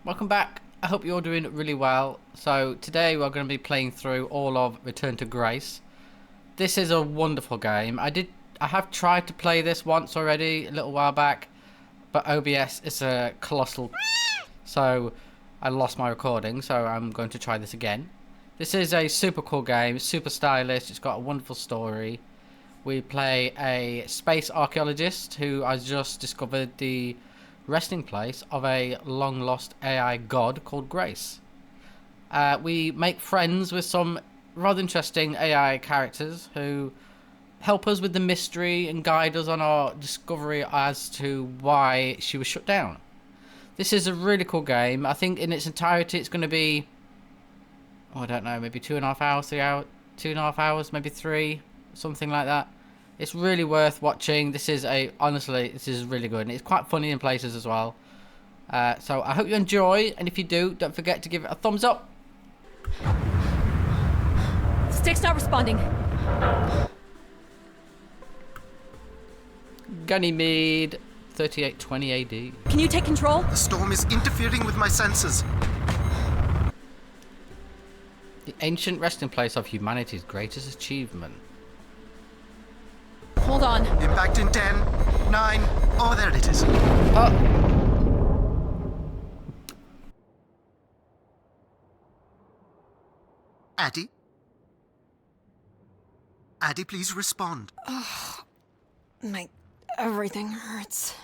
Welcome back. I hope you're doing really well. So today we're going to be playing through all of Return to Grace. This is a wonderful game. I have tried to play this once already a little while back, but OBS is a colossal, so I lost my recording. So I'm going to try this again. This is a super cool game, super stylish. It's got a wonderful story. We play a space archaeologist who has just discovered the resting place of a long lost AI god called Grace. We make friends with some rather interesting AI characters who help us with the mystery and guide us on our discovery as to why she was shut down. This is a really cool game. I think in its entirety it's going to be, I don't know, maybe 2.5 hours, 2.5 hours, maybe 3, something like that. It's really worth watching. Honestly, this is really good. And it's quite funny in places as well. So I hope you enjoy. And if you do, don't forget to give it a thumbs up. Stick's not responding. Ganymede, 3820 AD. Can you take control? The storm is interfering with my senses. The ancient resting place of humanity's greatest achievement. Hold on. Impact in 10, 9. Oh, there it is. Addie? Addie, please respond. Everything hurts.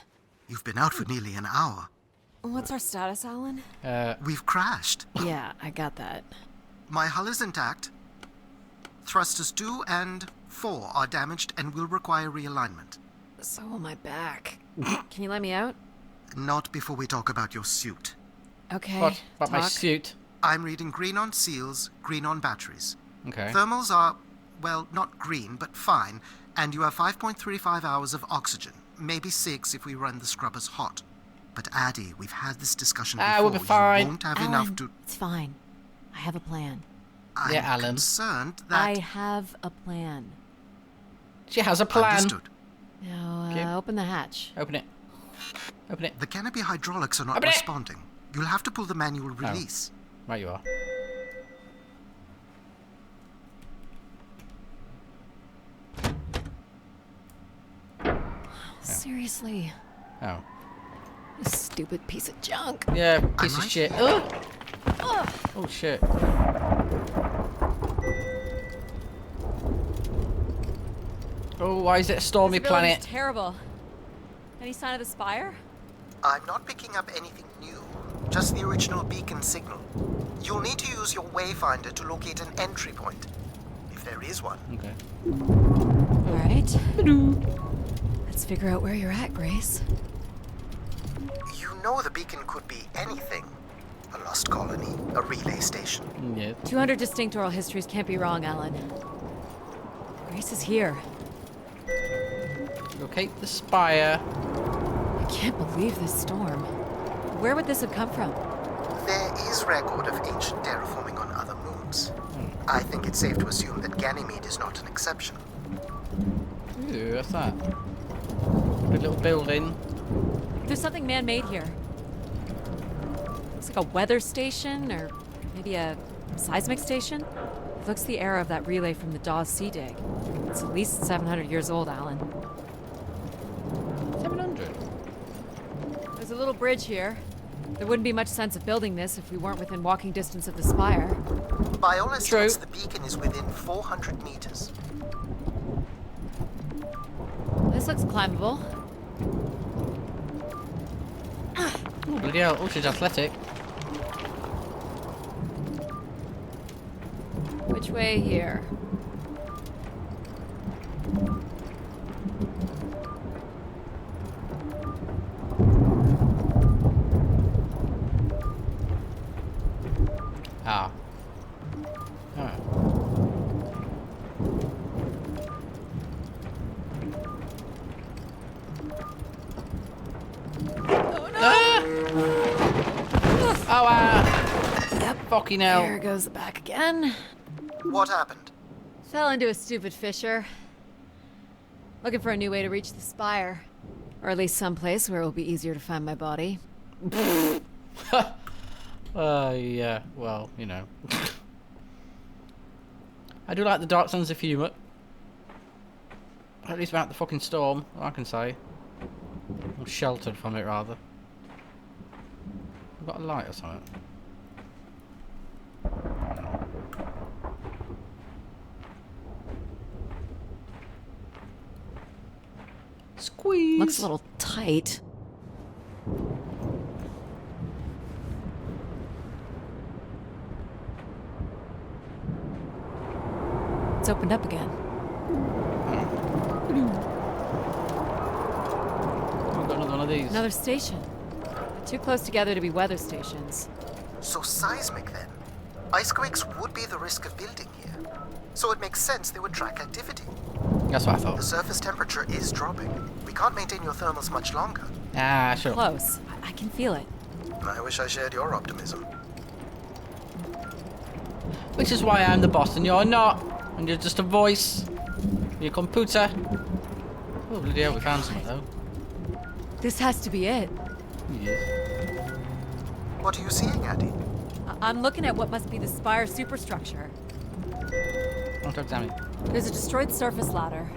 You've been out for nearly an hour. What's our status, Alan? We've crashed. Yeah, I got that. My hull is intact. Thrusters 2 and 4 are damaged and will require realignment. So will my back. Can you let me out? Not before we talk about your suit. Okay. What about my talk. suit? I'm reading green on seals, green on batteries. Okay. Thermals are, well, not green, but fine, and you have 5.35 hours of oxygen. Maybe 6 if we run the scrubbers hot. But Addie, we've had this discussion before. We'll be fine. You won't have Alan, enough to... it's fine. I have a plan. I'm Yeah, Alan. concerned that... I have a plan. She has a plan. Understood. Now, Okay. open the hatch. Open it. Open it. The canopy hydraulics are not Open it. responding. You'll have to pull the manual release. Right you are. Seriously. Oh. You stupid piece of junk. Yeah, piece of right shit. here. Oh! Oh shit. Oh, why is it a stormy planet? Terrible. Any sign of the spire? I'm not picking up anything new, just the original beacon signal. You'll need to use your wayfinder to locate an entry point, if there is one. Okay. All right. Let's figure out where you're at, Grace. You know the beacon could be anything. A lost colony, a relay station. Yeah. 200 distinct oral histories can't be wrong, Alan. Grace is here. Locate the spire. I can't believe this storm. Where would this have come from? There is record of ancient terraforming on other moons. I think it's safe to assume that Ganymede is not an exception. Ooh, what's that? Good little building. There's something man-made here. Looks like a weather station, or maybe a seismic station. It looks the era of that relay from the Dawes Sea Dig. It's at least 700 years old, Alan. 700. There's a little bridge here. There wouldn't be much sense of building this if we weren't within walking distance of the spire. By all estimates, True. the beacon is within 400 meters. This looks climbable. Oh, bloody hell. Oh, she's athletic. Which way here? Ah. Oh. Oh no! Yep. Fucking hell. There goes the back again. What happened? Fell into a stupid fissure. Looking for a new way to reach the spire. Or at least someplace where it will be easier to find my body. Yeah, well, you know. I do like the dark sense of humour. At least without the fucking storm, I can say. I'm sheltered from it, rather. I've got a light or something. Squeeze! Looks a little tight. It's opened up again. We've got another one of these. Another station. Too close together to be weather stations. So seismic then. Icequakes would be the risk of building here. So it makes sense they would track activity. That's what I The thought. surface temperature is dropping. We can't maintain your thermals much longer. Ah, sure. Close. I can feel it. I wish I shared your optimism. Which is why I'm the boss and you're not. And you're just a voice. Your computer. Oh, bloody hell, we found something though. This has to be it. Yes. What are you seeing, Addie? I'm looking at what must be the Spire superstructure. Don't talk to me. There's a destroyed surface ladder.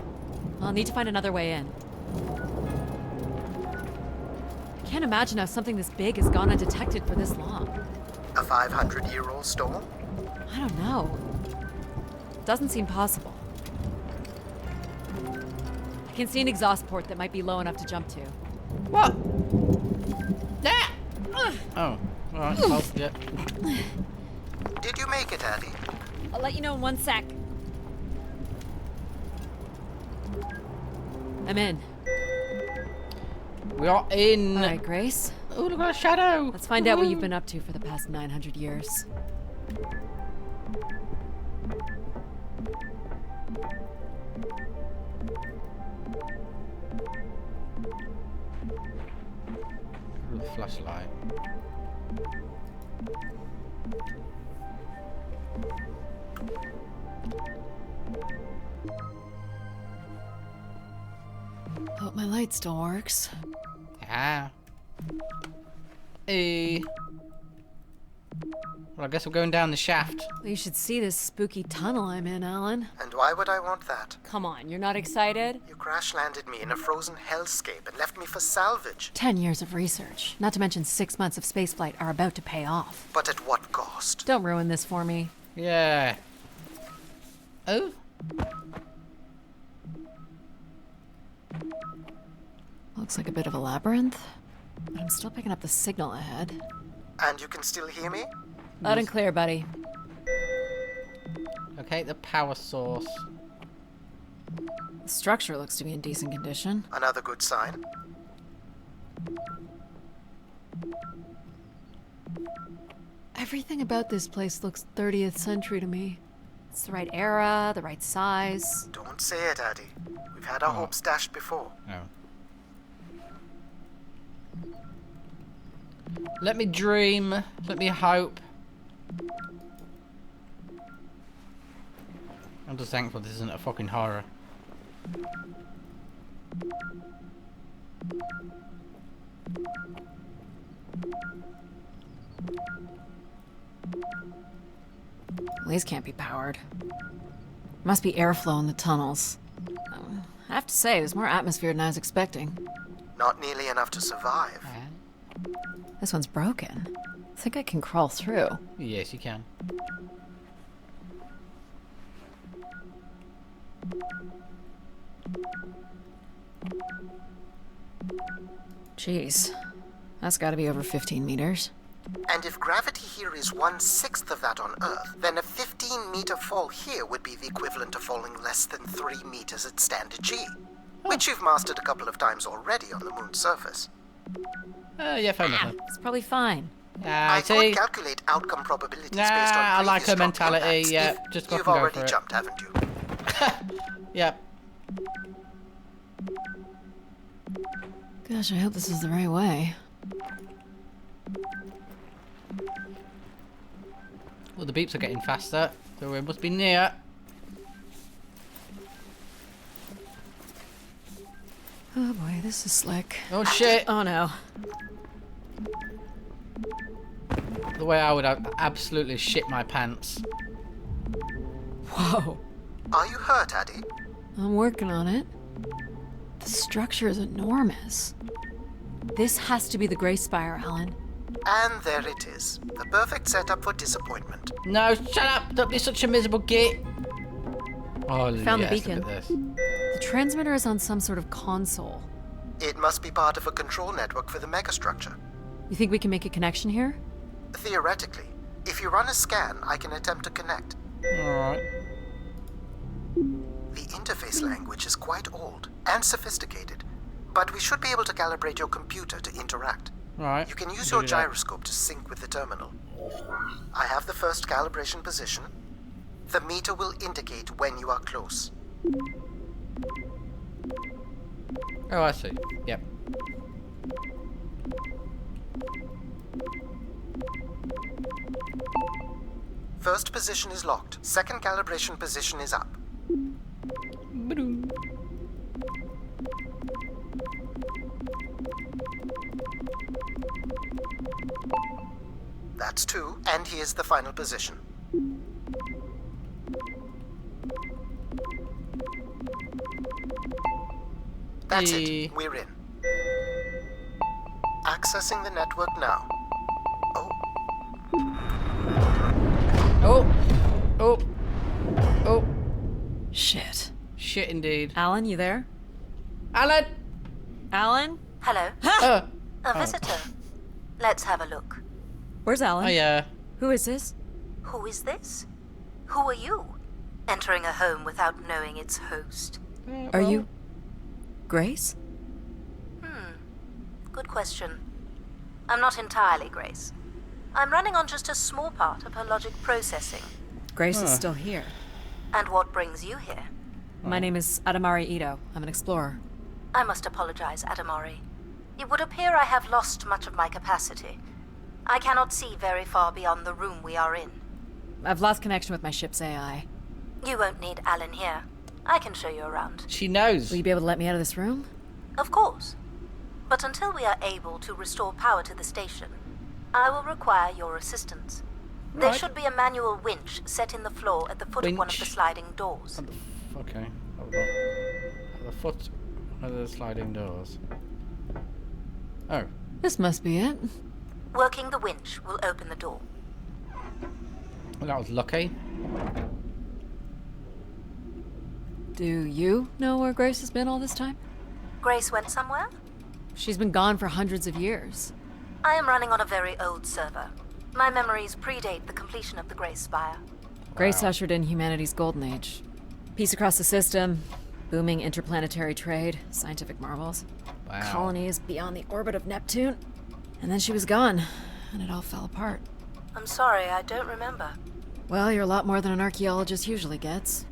I'll need to find another way in. I can't imagine how something this big has gone undetected for this long. A 500-year-old storm? I don't know. Doesn't seem possible. I can see an exhaust port that might be low enough to jump to. What? Ah! Oh, alright. Well, yeah. Did you make it, Addie? I'll let you know in 1 sec. I'm in. We are in. All right, Grace. Oh, look at a shadow. Let's find out what you've been up to for the past 900 years. Flashlight. Hope my light still works. Ah. Hey. Well, I guess we're going down the shaft. You should see this spooky tunnel I'm in, Alan. And why would I want that? Come on, you're not excited? You crash-landed me in a frozen hellscape and left me for salvage. 10 years of research, not to mention 6 months of spaceflight, are about to pay off. But at what cost? Don't ruin this for me. Yeah. Oh. Looks like a bit of a labyrinth, but I'm still picking up the signal ahead. And you can still hear me? Loud and clear, buddy. Okay, the power source. The structure looks to be in decent condition. Another good sign. Everything about this place looks 30th century to me. It's the right era, the right size. Don't say it, Addie. We've had our hopes dashed before. No. Let me dream. Let me hope. I'm just thankful this isn't a fucking horror. These can't be powered. Must be airflow in the tunnels. I have to say, there's more atmosphere than I was expecting. Not nearly enough to survive. This one's broken. I think I can crawl through. Yes, you can. Jeez. That's gotta be over 15 meters. And if gravity here is 1/6 of that on Earth, then a 15-meter fall here would be the equivalent of falling less than 3 meters at standard G. Which you've mastered a couple of times already on the moon's surface. Yeah, fair enough. It's probably fine. I See? could calculate outcome probabilities Nah, based on I like previous her drop mentality, impacts. yeah, If just go you've for it. already jumped, haven't you? Yep. Gosh, I hope this is the right way. Well, the beeps are getting faster, so we must be near. Oh boy, this is slick. Oh shit! Oh no. the way I would have absolutely shit my pants. Whoa. Are you hurt, Addy? I'm working on it. The structure is enormous. This has to be the Grey Spire, Alan. And there it is. The perfect setup for disappointment. No, shut up! Don't be such a miserable git! Oh, Found the yes, beacon. look at this. The transmitter is on some sort of console. It must be part of a control network for the megastructure. You think we can make a connection here? Theoretically, if you run a scan, I can attempt to connect. Alright. The interface language is quite old and sophisticated, but we should be able to calibrate your computer to interact. Right. You can use we'll your do that. gyroscope to sync with the terminal. I have the first calibration position. The meter will indicate when you are close. Oh, I see. Yep. First position is locked. Second calibration position is up. Ba-doom. That's 2, and here's the final position. That's Hey. it. We're in. Accessing the network now. Oh, Oh! Oh! Oh! Shit. Shit indeed. Alan, you there? Alan! Alan? Hello, Oh! a visitor. Let's have a look. Where's Alan? Hiya. Who is this? Who is this? Who are you? Entering a home without knowing its host. Are you Grace? Good question. I'm not entirely Grace. I'm running on just a small part of her logic processing. Grace is still here. And what brings you here? My name is Adamari Ito. I'm an explorer. I must apologize, Adamori. It would appear I have lost much of my capacity. I cannot see very far beyond the room we are in. I've lost connection with my ship's AI. You won't need Alan here. I can show you around. She knows. Will you be able to let me out of this room? Of course. But until we are able to restore power to the station, I will require your assistance. There Right. should be a manual winch set in the floor at the foot of one of the Winch? sliding doors. Okay. Hold on. At the foot of the sliding doors. Oh. This must be it. Working the winch will open the door. Well, that was lucky. Do you know where Grace has been all this time? Grace went somewhere? She's been gone for hundreds of years. I am running on a very old server. My memories predate the completion of the Grey Spire. Grace ushered in humanity's golden age. Peace across the system, booming interplanetary trade, scientific marvels, Wow. colonies beyond the orbit of Neptune. And then she was gone, and it all fell apart. I'm sorry, I don't remember. Well, you're a lot more than an archaeologist usually gets.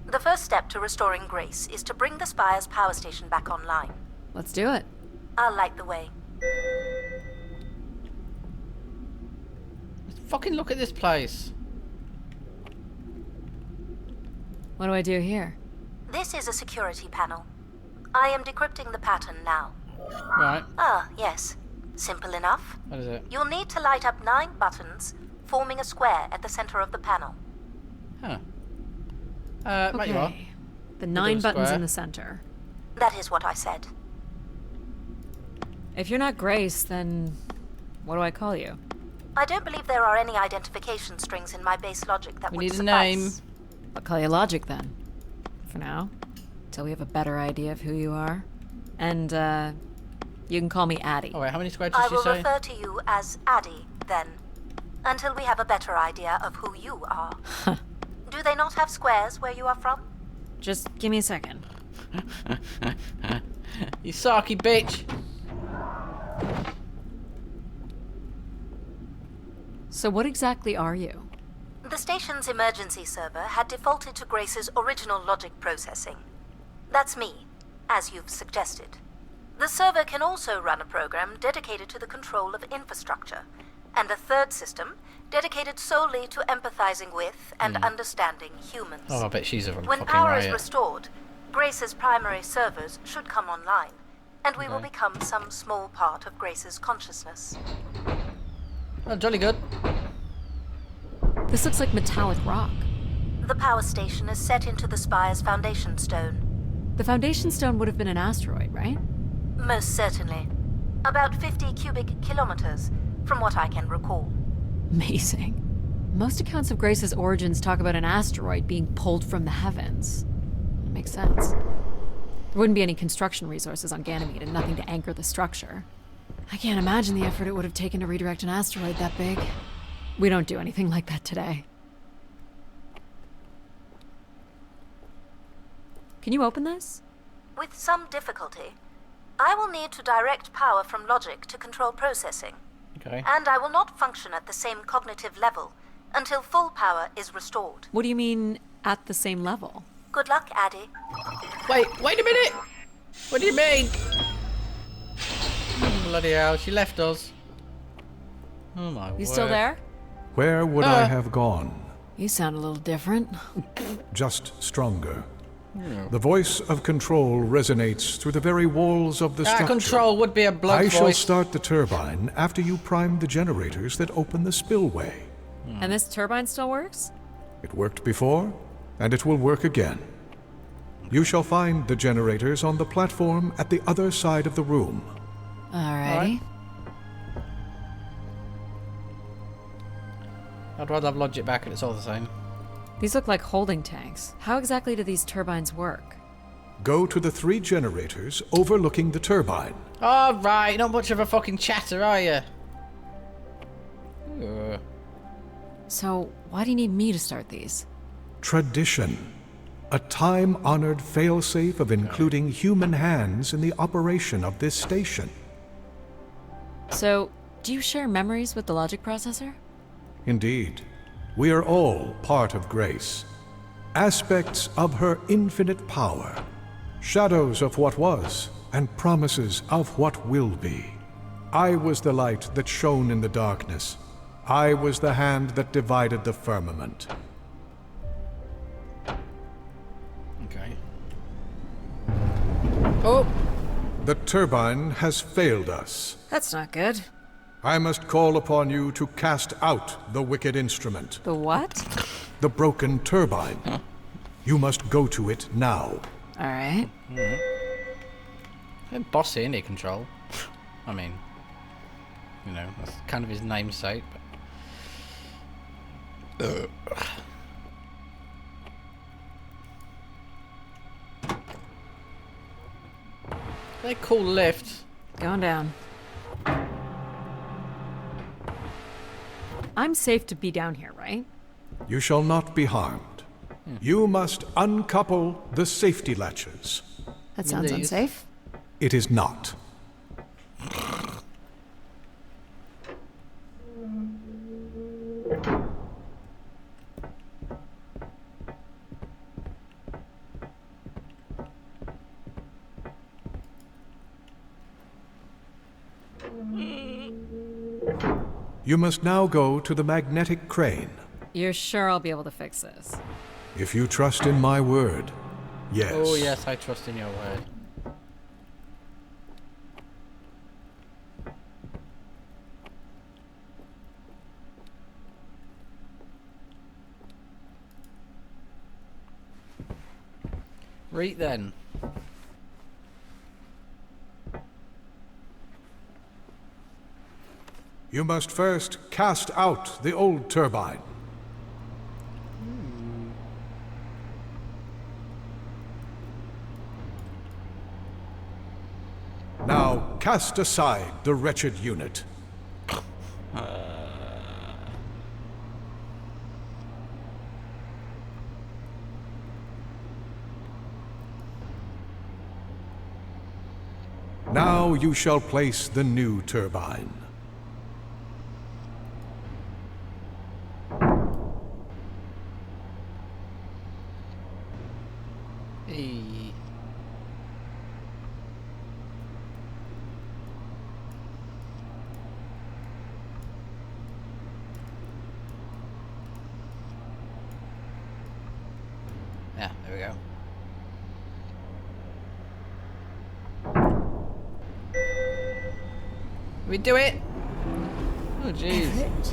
The first step to restoring Grace is to bring the Spire's power station back online. Let's do it. I'll light the way. Fucking look at this place. What do I do here? This is a security panel. I am decrypting the pattern now. Right. Ah, yes. Simple enough. What is it? You'll need to light up 9 buttons, forming a square at the center of the panel. Huh. Right you are. The 9 buttons square. in the center. That is what I said. If you're not Grace, then what do I call you? I don't believe there are any identification strings in my base logic that We would need a suffice. name. I'll call you Logic then. For now. Till we have a better idea of who you are. And, you can call me Addie. Oh wait, how many squares did I she will say? refer to you as Addie, then, until we have a better idea of who you are. Do they not have squares where you are from? Just give me a second. You sarky bitch. So what exactly are you? The station's emergency server had defaulted to Grace's original logic processing. That's me, as you've suggested. The server can also run a program dedicated to the control of infrastructure, and a third system dedicated solely to empathizing with and understanding humans. Oh, I bet she's a When fucking power is riot. restored, Grace's primary servers should come online, and we will Okay. become some small part of Grace's consciousness. Oh, jolly good. This looks like metallic rock. The power station is set into the spire's foundation stone. The foundation stone would have been an asteroid, right? Most certainly. About 50 cubic kilometers, from what I can recall. Amazing. Most accounts of Grace's origins talk about an asteroid being pulled from the heavens. It makes sense. There wouldn't be any construction resources on Ganymede and nothing to anchor the structure. I can't imagine the effort it would have taken to redirect an asteroid that big. We don't do anything like that today. Can you open this? With some difficulty. I will need to direct power from logic to control processing, Okay. and I will not function at the same cognitive level until full power is restored. What do you mean, at the same level? Good luck, Addy. Wait a minute! What do you mean? Bloody hell, she left us. Oh my word. You still there? Where would I have gone? You sound a little different. Just stronger. The voice of control resonates through the very walls of the structure. Control would be a blood I voice. shall start the turbine after you prime the generators that open the spillway. And this turbine still works? It worked before, and it will work again. You shall find the generators on the platform at the other side of the room. Alrighty. I'd rather have logic back and it's all the same. These look like holding tanks. How exactly do these turbines work? Go to the 3 generators overlooking the turbine. All right, not much of a fucking chatter, are you? So, why do you need me to start these? Tradition. A time-honored failsafe of including human hands in the operation of this station. So, do you share memories with the logic processor? Indeed. We are all part of Grace. Aspects of her infinite power. Shadows of what was, and promises of what will be. I was the light that shone in the darkness. I was the hand that divided the firmament. Okay. Oh! The turbine has failed us. That's not good. I must call upon you to cast out the wicked instrument, The what? the broken turbine. You must go to it now. Alright. Bossy, isn't he, Control? I mean, you know, that's kind of his namesake, but... They're cool lift. Going down. I'm safe to be down here, right? You shall not be harmed. You must uncouple the safety latches. That sounds Indeed. unsafe. It is not. You must now go to the magnetic crane. You're sure I'll be able to fix this? If you trust in my word, yes. Oh yes, I trust in your word. Right then. You must first cast out the old turbine. Now cast aside the wretched unit. Now you shall place the new turbine. Hey. Yeah, there we go. We do it. Oh jeez. Everett? It's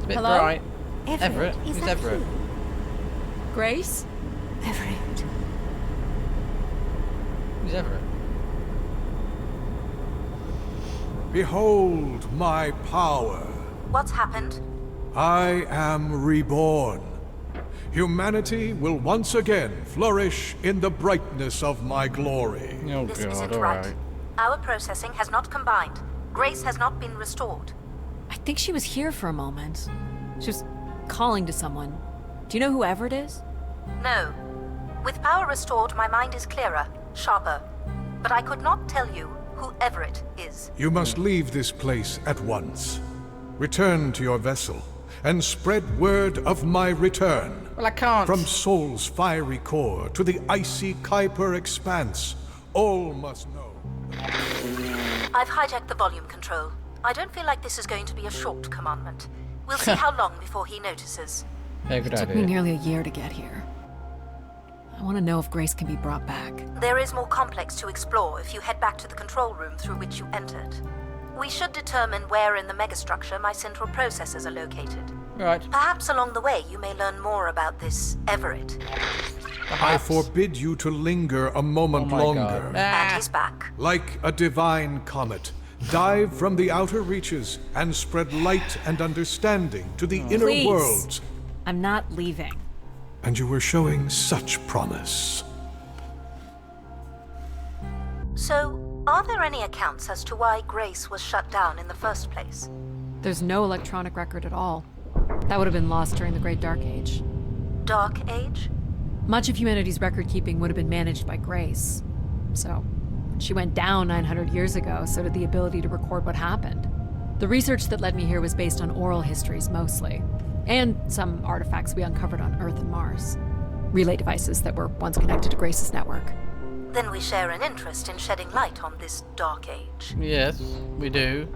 a bit Hello? bright. Everett? Who's Is that Everett? you? Grace? Everett. Who's Everett? Behold my power. What's happened? I am reborn. Humanity will once again flourish in the brightness of my glory. Oh This god, isn't alright. right. Our processing has not combined. Grace has not been restored. I think she was here for a moment. She was calling to someone. Do you know who Everett is? No. With power restored, my mind is clearer, sharper. But I could not tell you who Everett is. You must leave this place at once. Return to your vessel and spread word of my return. Well, I can't. From Sol's fiery core to the icy Kuiper expanse, all must know. I've hijacked the volume control. I don't feel like this is going to be a short commandment. We'll see how long before he notices. Yeah, good It took me idea. nearly a year to get here. I want to know if Grace can be brought back. There is more complex to explore if you head back to the control room through which you entered. We should determine where in the megastructure my central processors are located. Right. Perhaps along the way you may learn more about this Everett. I Perhaps. forbid you to linger a moment Oh my longer. God. And Ah. he's back. Like a divine comet, dive from the outer reaches and spread light and understanding to the inner Please. worlds. I'm not leaving. And you were showing such promise. So, are there any accounts as to why Grace was shut down in the first place? There's no electronic record at all. That would have been lost during the Great Dark Age. Dark Age? Much of humanity's record keeping would have been managed by Grace. So, when she went down 900 years ago, so did the ability to record what happened. The research that led me here was based on oral histories mostly, and some artifacts we uncovered on Earth and Mars. Relay devices that were once connected to Grace's network. Then we share an interest in shedding light on this Dark Age. Yes, we do.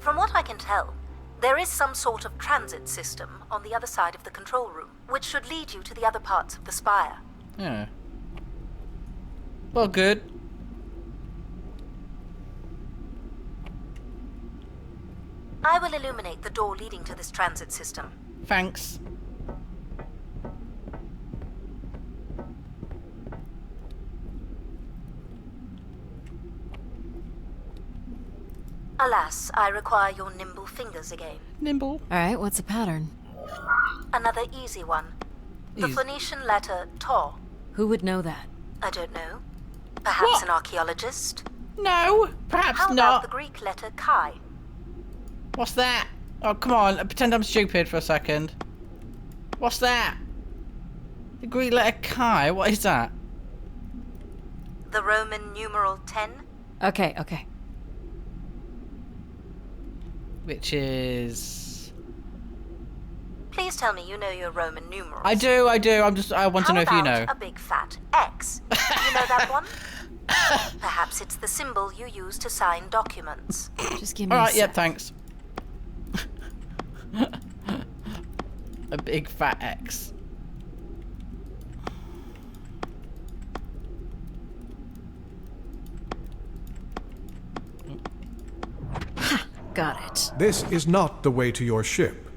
From what I can tell, there is some sort of transit system on the other side of the control room, which should lead you to the other parts of the spire. Yeah. Well, good. I will illuminate the door leading to this transit system. Thanks. Alas, I require your nimble fingers again. Nimble. Alright, what's the pattern? Another easy one. The Easy. Phoenician letter Tor. Who would know that? I don't know. Perhaps What? an archaeologist? No, perhaps How about not. the Greek letter Chi? What's that? Oh, come on. Pretend I'm stupid for a second. What's that? The Greek letter Chi. What is that? The Roman numeral 10? Okay, okay. Which is... Please tell me you know your Roman numerals. I do. I want to know if you know. How about a big fat X? You know that one? Perhaps it's the symbol you use to sign documents. Just give me Alright, a yep, sec. thanks. A big fat X. Got it. This is not the way to your ship.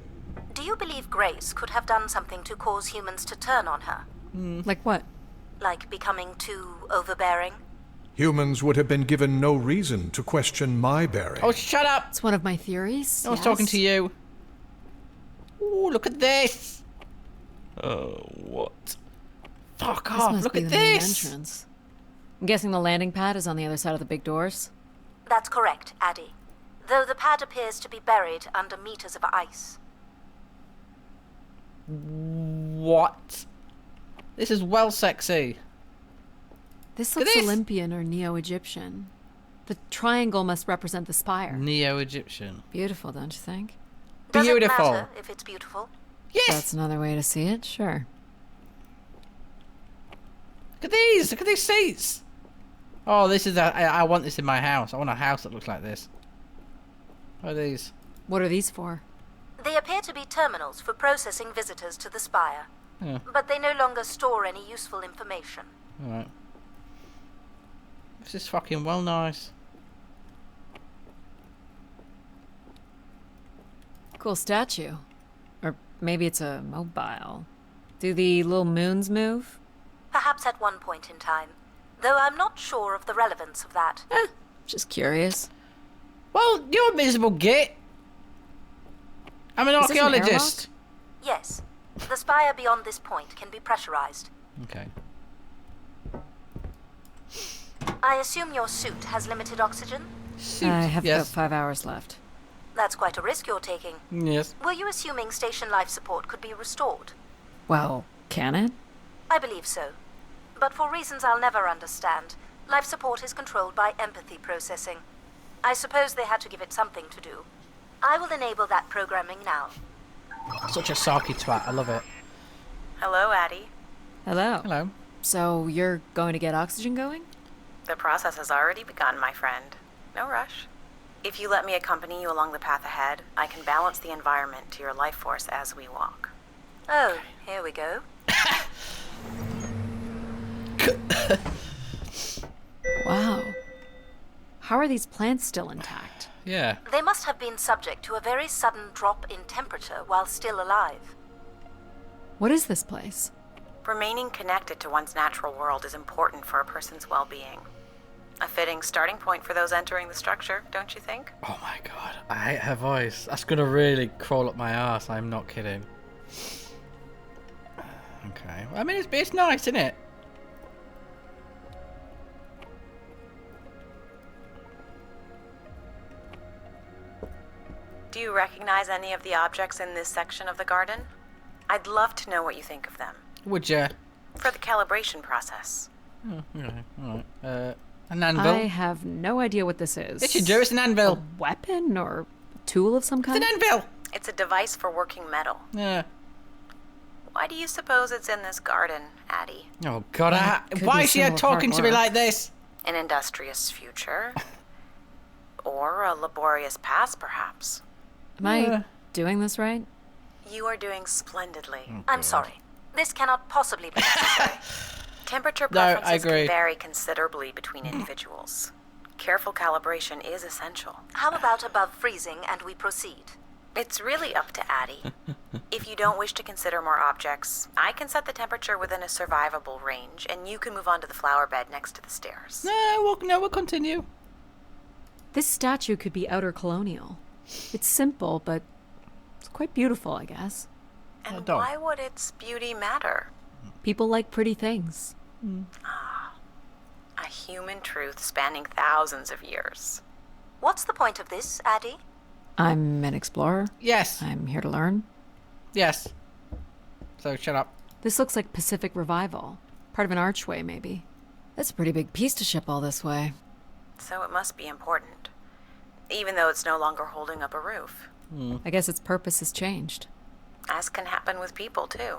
Do you believe Grace could have done something to cause humans to turn on her? Like what? Like becoming too overbearing? Humans would have been given no reason to question my bearing. Oh, shut up! It's one of my theories. I was talking to you. Ooh, look at this! Oh, what? Fuck This off, must look be at the main this! entrance. I'm guessing the landing pad is on the other side of the big doors. That's correct, Addie. Though the pad appears to be buried under meters of ice. What? This is well sexy. This Look at looks this. Olympian or Neo-Egyptian. The triangle must represent the spire. Neo-Egyptian. Beautiful, don't you think? Does it Beautiful. matter if it's beautiful? Yes! That's another way to see it, sure. Look at these! Look at these seats! Oh, this is I want this in my house. I want a house that looks like this. What are these? What are these for? They appear to be terminals for processing visitors to the spire. Yeah. but they no longer store any useful information. Alright. This is fucking well nice. Cool statue. Or maybe it's a mobile. Do the little moons move? Perhaps at one point in time, though I'm not sure of the relevance of that. Just curious. Well, you're a miserable git. I'm an Is this an archaeologist. Yes, the spire beyond this point can be pressurized. Okay. I assume your suit has limited oxygen? Suit. I have yes. about 5 hours left. That's quite a risk you're taking. Yes. Were you assuming station life support could be restored? Well, can it? I believe so. But for reasons I'll never understand, life support is controlled by empathy processing. I suppose they had to give it something to do. I will enable that programming now. Such a sarky twat. I love it. Hello, Addie. Hello. Hello. So you're going to get oxygen going? The process has already begun, my friend. No rush. If you let me accompany you along the path ahead, I can balance the environment to your life force as we walk. Oh, here we go. Wow. How are these plants still intact? Yeah. They must have been subject to a very sudden drop in temperature while still alive. What is this place? Remaining connected to one's natural world is important for a person's well-being. A fitting starting point for those entering the structure, don't you think? Oh my god. I hate her voice. That's gonna really crawl up my ass. I'm not kidding. Okay. I mean, it's nice, isn't it? Do you recognize any of the objects in this section of the garden? I'd love to know what you think of them. Would you? For the calibration process. Oh, okay. Alright. An anvil. I have no idea what this is. Yes, you do. It's an anvil. A weapon or a tool of some It's kind? an anvil. It's a device for working metal. Yeah. Why do you suppose it's in this garden, Addie? Oh god. Could Why be is she some of talking hard to me work. like this? An industrious future? Or a laborious past, perhaps? Am I doing this right? You are doing splendidly. I'm sorry. This cannot possibly be necessary. Temperature No, I preferences agree. can vary considerably between individuals. Careful calibration is essential. How about above freezing and we proceed? It's really up to Addie. If you don't wish to consider more objects, I can set the temperature within a survivable range, and you can move on to the flower bed next to the stairs. No, we'll continue. This statue could be outer colonial. It's simple, but it's quite beautiful, I guess. And don't. why would its beauty matter? People like pretty things. A human truth spanning thousands of years. What's the point of this, Addie? I'm an explorer. Yes. I'm here to learn. Yes. So shut up. This looks like Pacific Revival. Part of an archway, maybe. That's a pretty big piece to ship all this way. So it must be important. Even though it's no longer holding up a roof. I guess its purpose has changed. As can happen with people, too.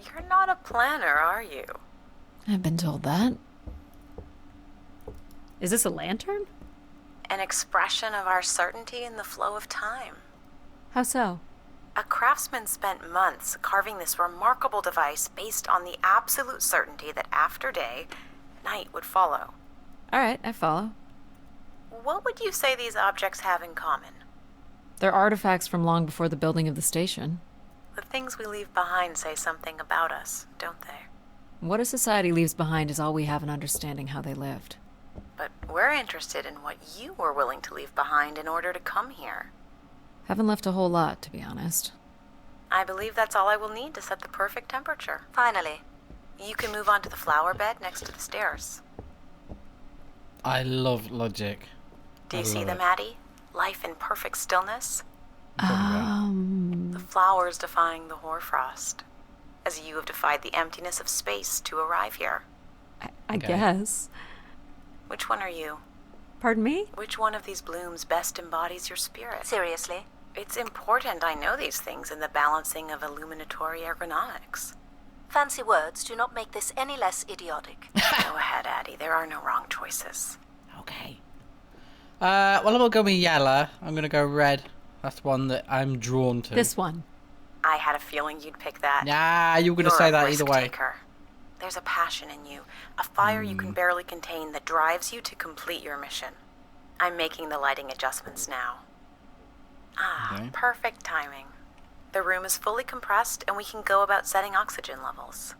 You're not a planner, are you? I've been told that. Is this a lantern? An expression of our certainty in the flow of time. How so? A craftsman spent months carving this remarkable device based on the absolute certainty that after day, night would follow. All right, I follow. What would you say these objects have in common? They're artifacts from long before the building of the station. The things we leave behind say something about us, don't they? What a society leaves behind is all we have in understanding how they lived. But we're interested in what you were willing to leave behind in order to come here. Haven't left a whole lot, to be honest. I believe that's all I will need to set the perfect temperature. Finally. You can move on to the flower bed next to the stairs. I love logic. Do you I see love them, it. Addie? Life in perfect stillness. Um, The flowers defying the hoarfrost. As you have defied the emptiness of space to arrive here. I Okay. guess. Which one are you? Pardon me? Which one of these blooms best embodies your spirit? Seriously? It's important I know these things in the balancing of illuminatory ergonomics. Fancy words do not make this any less idiotic. Go ahead, Addie. There are no wrong choices. Okay. Well, I'm gonna go with yellow. I'm gonna go red. That's one that I'm drawn to. This one. I had a feeling you'd pick that. Nah, you were going to You're say a that either way. risk-taker. There's a passion in you, a fire you can barely contain that drives you to complete your mission. I'm making the lighting adjustments now. Okay. Perfect timing. The room is fully compressed and we can go about setting oxygen levels.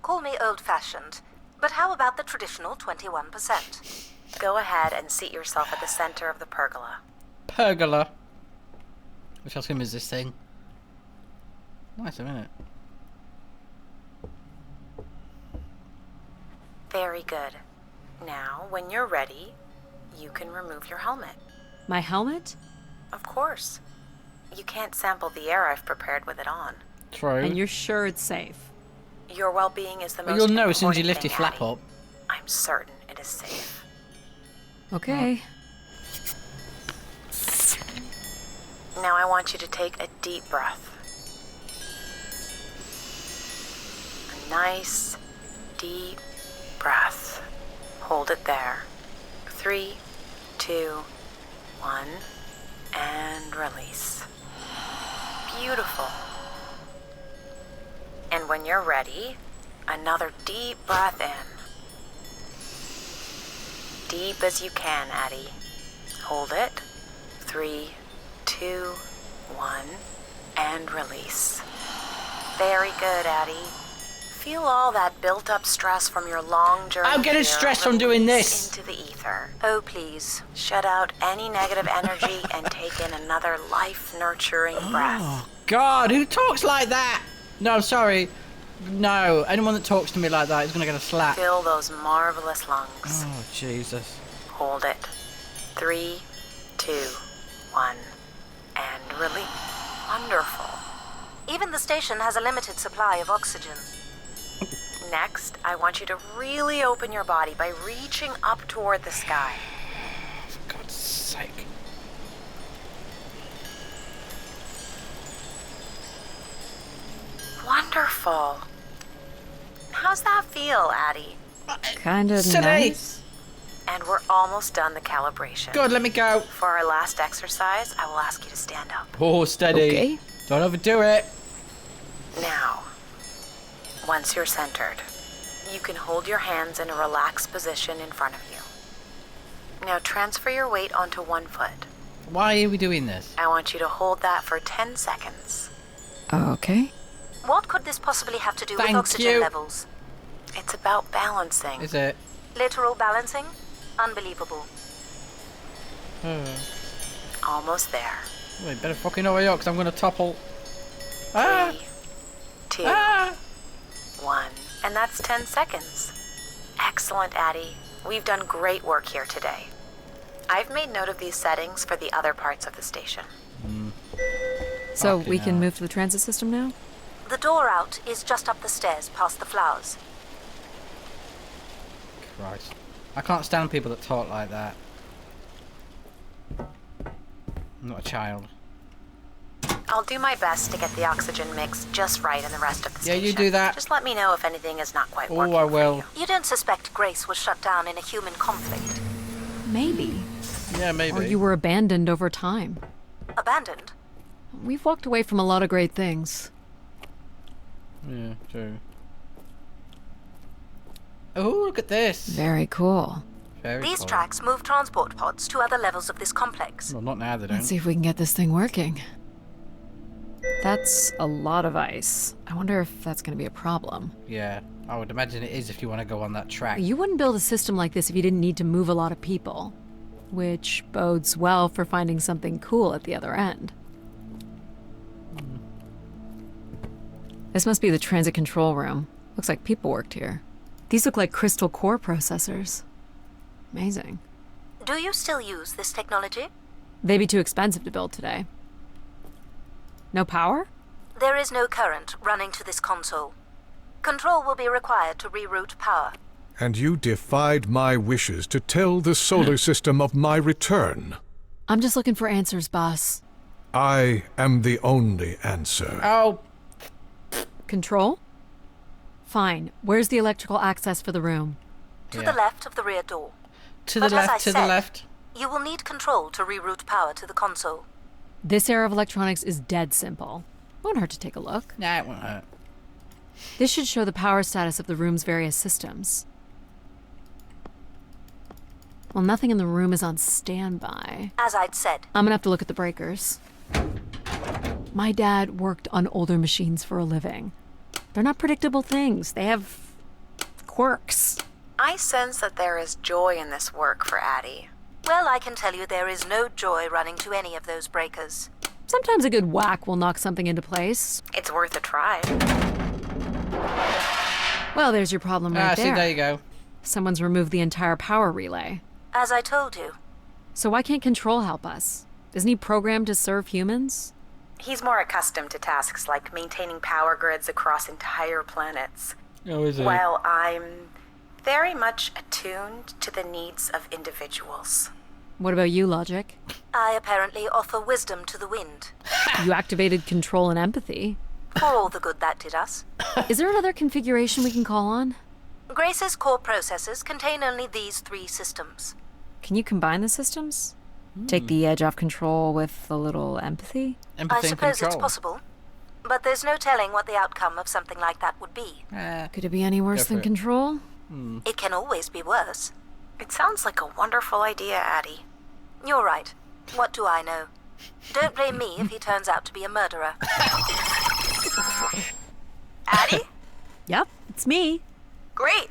Call me old-fashioned, but how about the traditional 21%? Go ahead and seat yourself at the center of the pergola. Pergola. Which I assume is this thing. Nice, isn't it? Very good. Now, when you're ready, you can remove your helmet. My helmet? Of course. You can't sample the air I've prepared with it on. True. And you're sure it's safe? Your well-being is the Well, most you'll know as soon as you important lift your thing, flap Addie. up. I'm certain it is safe. Okay. Now I want you to take a deep breath. A nice, deep breath. Hold it there. 3, 2, 1, and release. Beautiful. And when you're ready, another deep breath in. Deep as you can, Addie. Hold it. 3, 2, 1, and release. Very good, Addie. Feel all that built-up stress from your long journey. I'm getting here stressed from doing release this. into the ether. Oh, please. Shut out any negative energy and take in another life-nurturing breath. Oh, God, who talks like that? No, I'm sorry. No, anyone that talks to me like that is going to get a slap. Fill those marvelous lungs. Oh, Jesus. Hold it. 3, 2, 1, and release. Wonderful. Even the station has a limited supply of oxygen. Next, I want you to really open your body by reaching up toward the sky. For God's sake. Wonderful. How's that feel, Addie? Kind of Silly. nice. And we're almost done the calibration. Good, let me go. For our last exercise, I will ask you to stand up. Oh, steady. Okay. Don't overdo it. Now, once you're centered, you can hold your hands in a relaxed position in front of you. Now transfer your weight onto one foot. Why are we doing this? I want you to hold that for 10 seconds. Okay. What could this possibly have to do with Thank oxygen you. levels? It's about balancing. Is it? Literal balancing? Unbelievable. Almost there. Wait, better fucking hurry up, because I'm going to topple. Ah! 3, 2, Ah! 1. And that's 10 seconds. Excellent, Addie. We've done great work here today. I've made note of these settings for the other parts of the station. So Fucking we can hell. move to the transit system now? The door out is just up the stairs past the flowers. Christ. I can't stand people that talk like that. I'm not a child. I'll do my best to get the oxygen mix just right in the rest of the Yeah, station. you do that. Just let me know if anything is not quite Oh, working I for will. you. You don't suspect Grace was shut down in a human conflict? Maybe. Yeah, maybe. Or you were abandoned over time. Abandoned? We've walked away from a lot of great things. Yeah, true. Oh, look at this. Very cool. Very These cool. tracks move transport pods to other levels of this complex. Well, not now, they don't. Let's see if we can get this thing working. That's a lot of ice. I wonder if that's going to be a problem. Yeah, I would imagine it is if you want to go on that track. You wouldn't build a system like this if you didn't need to move a lot of people. Which bodes well for finding something cool at the other end. This must be the transit control room. Looks like people worked here. These look like crystal core processors. Amazing. Do you still use this technology? They'd be too expensive to build today. No power? There is no current running to this console. Control will be required to reroute power. And you defied my wishes to tell the solar system of my return. I'm just looking for answers, boss. I am the only answer. Oh, Control? Fine. Where's the electrical access for the room? To Yeah. the left of the rear door. to the But as I left, to the said- left. You will need control to reroute power to the console. This era of electronics is dead simple. Won't hurt to take a look. Nah, it won't hurt. This should show the power status of the room's various systems. Well, nothing in the room is on standby. As I'd said, I'm gonna have to look at the breakers. My dad worked on older machines for a living. They're not predictable things. They have quirks. I sense that there is joy in this work for Addie. well, I can tell you there is no joy running to any of those breakers. Sometimes a good whack will knock something into place. It's worth a try. Well, there's your problem right See, there you go. Someone's removed the entire power relay. As I told you. So why can't Control help us? Isn't he programmed to serve humans? He's more accustomed to tasks like maintaining power grids across entire planets. Oh, is it? While I'm very much attuned to the needs of individuals. What about you, Logic? I apparently offer wisdom to the wind. You activated Control and Empathy. For all the good that did us. Is there another configuration we can call on? Grace's core processors contain only these 3 systems. Can you combine the systems? Take the edge off Control with a little empathy? Empathy I and suppose it's control. possible. But there's no telling what the outcome of something like that would be. Could it be any worse Go than for it. Control? It can always be worse. It sounds like a wonderful idea, Addie. You're right. What do I know? Don't blame me if he turns out to be a murderer. Addie? Yep, it's me. Great.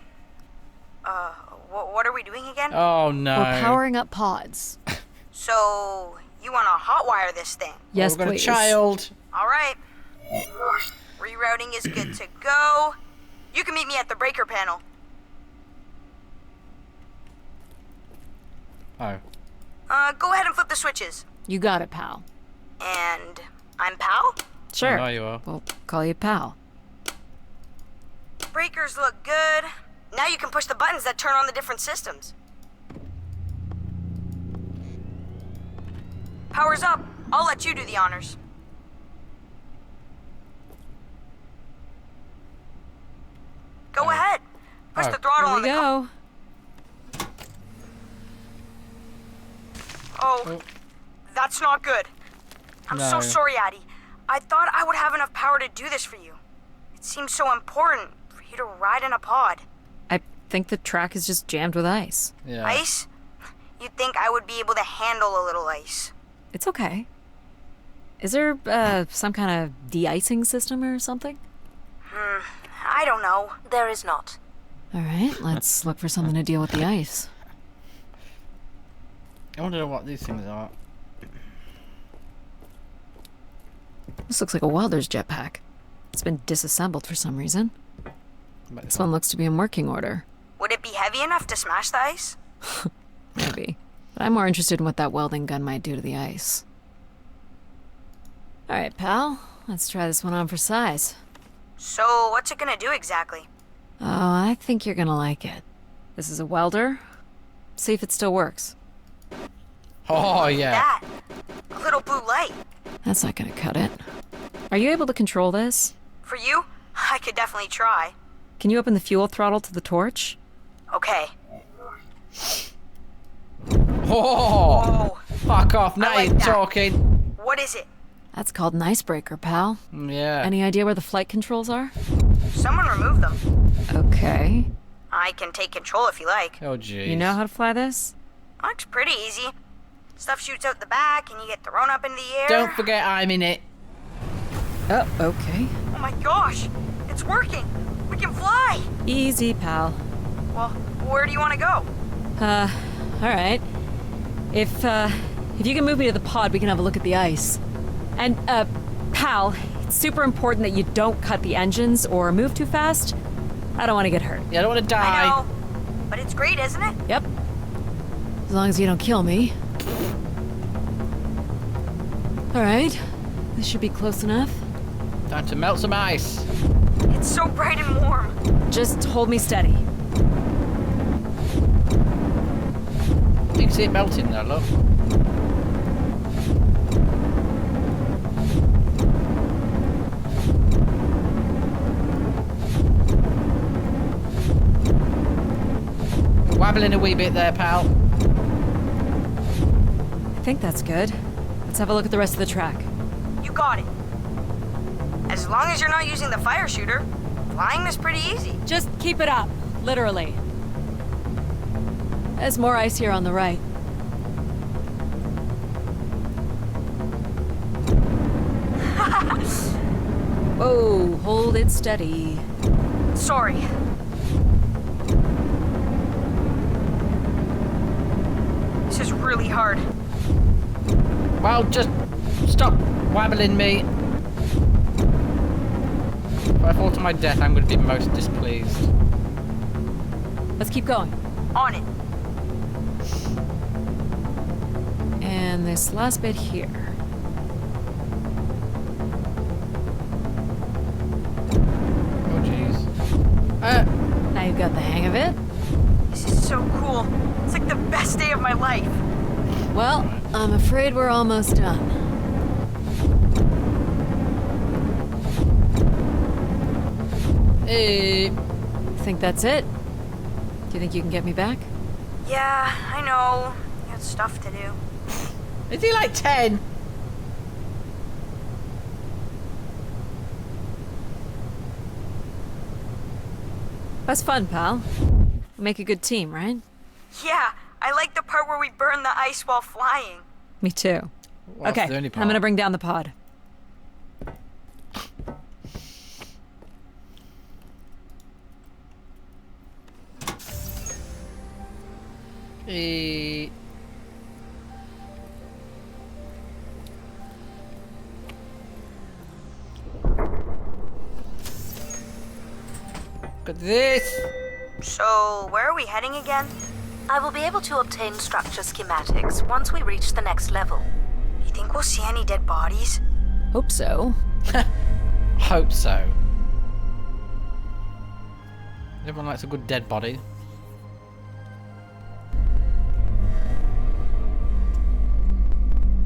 What are we doing again? Oh no. We're powering up pods. So, you want to hotwire this thing? Yes, We've got please. a child. All right. Rerouting is good to go. You can meet me at the breaker panel. Oh. Go ahead and flip the switches. You got it, pal. And I'm Pal. Sure. Oh, no, you are. We'll call you pal. Breakers look good. Now you can push the buttons that turn on the different systems. Power's up. I'll let you do the honors. Go ahead. Push Oh. the throttle Here on we the go. Oh, that's not good. I'm so No. sorry, Addie. I thought I would have enough power to do this for you. It seems so important for you to ride in a pod. I think the track is just jammed with ice. Yeah. Ice? You'd think I would be able to handle a little ice. It's okay. Is there some kind of de-icing system or something? I don't know. There is not. All right, let's look for something to deal with the ice. I want to know what these things are. This looks like a welder's jetpack. It's been disassembled for some reason. But This one looks to be in working order. Would it be heavy enough to smash the ice? Maybe. But I'm more interested in what that welding gun might do to the ice. All right, pal. Let's try this one on for size. So, what's it gonna do exactly? Oh, I think you're gonna like it. This is a welder. See if it still works. Oh yeah. That. A little blue light. That's not gonna cut it. Are you able to control this? For you, I could definitely try. Can you open the fuel throttle to the torch? Okay. Oh, Oh, fuck off! Now like you're that. talking. what is it? That's called an icebreaker, pal. Yeah. Any idea where the flight controls are? Someone removed them. Okay. I can take control if you like. Oh jeez. You know how to fly this? Looks pretty easy. Stuff shoots out the back and you get thrown up into the air. Don't forget I'm in it. Oh, okay. Oh my gosh, it's working. We can fly. Easy, pal. Well, where do you want to go? All right. If you can move me to the pod, we can have a look at the ice. And, pal, it's super important that you don't cut the engines or move too fast. I don't want to get hurt. Yeah, I don't want to I die. know. But it's great, isn't it? Yep. As long as you don't kill me. All right. This should be close enough. Time to melt some ice. It's so bright and warm. Just hold me steady. You can see it melting now, look. Wabbling a wee bit there, pal. I think that's good. Let's have a look at the rest of the track. You got it. As long as you're not using the fire shooter, flying is pretty easy. Just keep it up, literally. There's more ice here on the right. Whoa, hold it steady. Sorry. This is really hard. Well, just stop wabbling me. If I fall to my death, I'm going to be most displeased. Let's keep going. On it. And this last bit here. Oh, jeez. Now you've got the hang of it. This is so cool. It's like the best day of my life. Well, I'm afraid we're almost done. Hey. Think that's it? Do you think you can get me back? Yeah, I know. You got stuff to do. Is he like 10? That's fun, pal. We make a good team, right? Yeah, I like the part where we burn the ice while flying. Me too. Well, Okay, that's the only I'm gonna part. bring down the pod. Hey. Look at this. So, where are we heading again? I will be able to obtain structure schematics once we reach the next level. You think we'll see any dead bodies? Hope so. Hope so. Everyone likes a good dead body.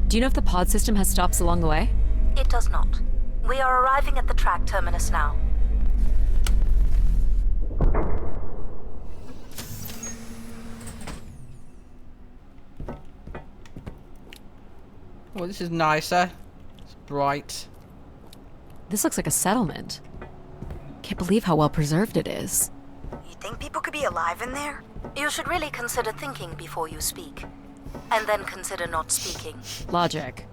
Do you know if the pod system has stops along the way? It does not. We are arriving at the track terminus now. Oh, this is nicer. It's bright. This looks like a settlement. Can't believe how well preserved it is. You think people could be alive in there? You should really consider thinking before you speak. And then consider not speaking. Logic.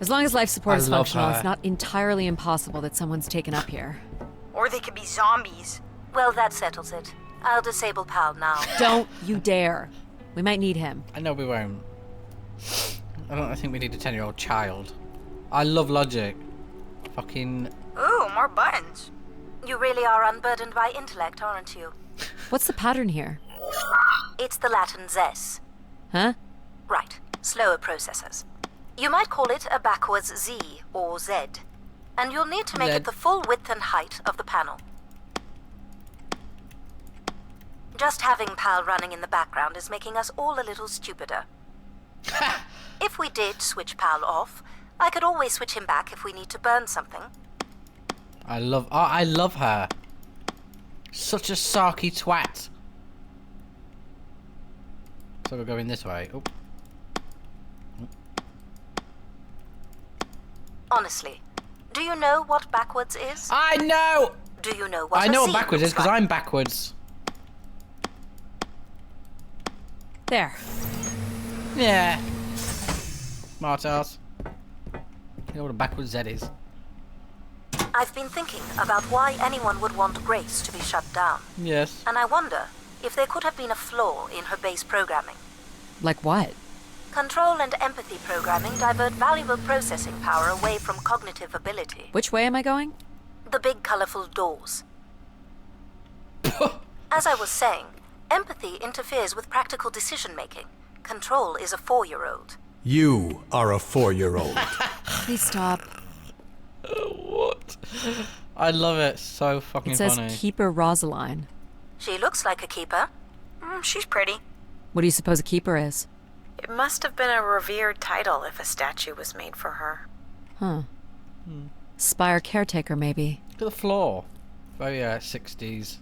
As long as life support I is love functional, her. it's not entirely impossible that someone's taken up here. Or they could be zombies. Well, that settles it. I'll disable PAL now. Don't you dare. We might need him. I know we won't. I think we need a 10-year-old child. I love logic. Fucking... Ooh, more buttons. You really are unburdened by intellect, aren't you? What's the pattern here? It's the Latin zes. Huh? Right, slower processors. You might call it a backwards Z or Z. And you'll need to make Z. it the full width and height of the panel. Just having PAL running in the background is making us all a little stupider. If we did switch PAL off, I could always switch him back if we need to burn something. I love her. Such a sarky twat. So we're going this way. Oh. Honestly, do you know what backwards is? I know! Do you know what I a know Z what backwards is looks because like? I'm backwards. There. Yeah. Smart ass. You know what a backwards Z is. I've been thinking about why anyone would want Grace to be shut down. Yes. And I wonder if there could have been a flaw in her base programming. Like what? Control and empathy programming divert valuable processing power away from cognitive ability. Which way am I going? The big colorful doors. As I was saying, empathy interferes with practical decision-making. Control is a 4-year-old. You are a 4-year-old. Please stop. What? I love it. So fucking It says funny. Keeper Rosaline. She looks like a keeper. She's pretty. What do you suppose a keeper is? It must have been a revered title if a statue was made for her. Huh. Spire caretaker, maybe. Look at the floor. Very 60s.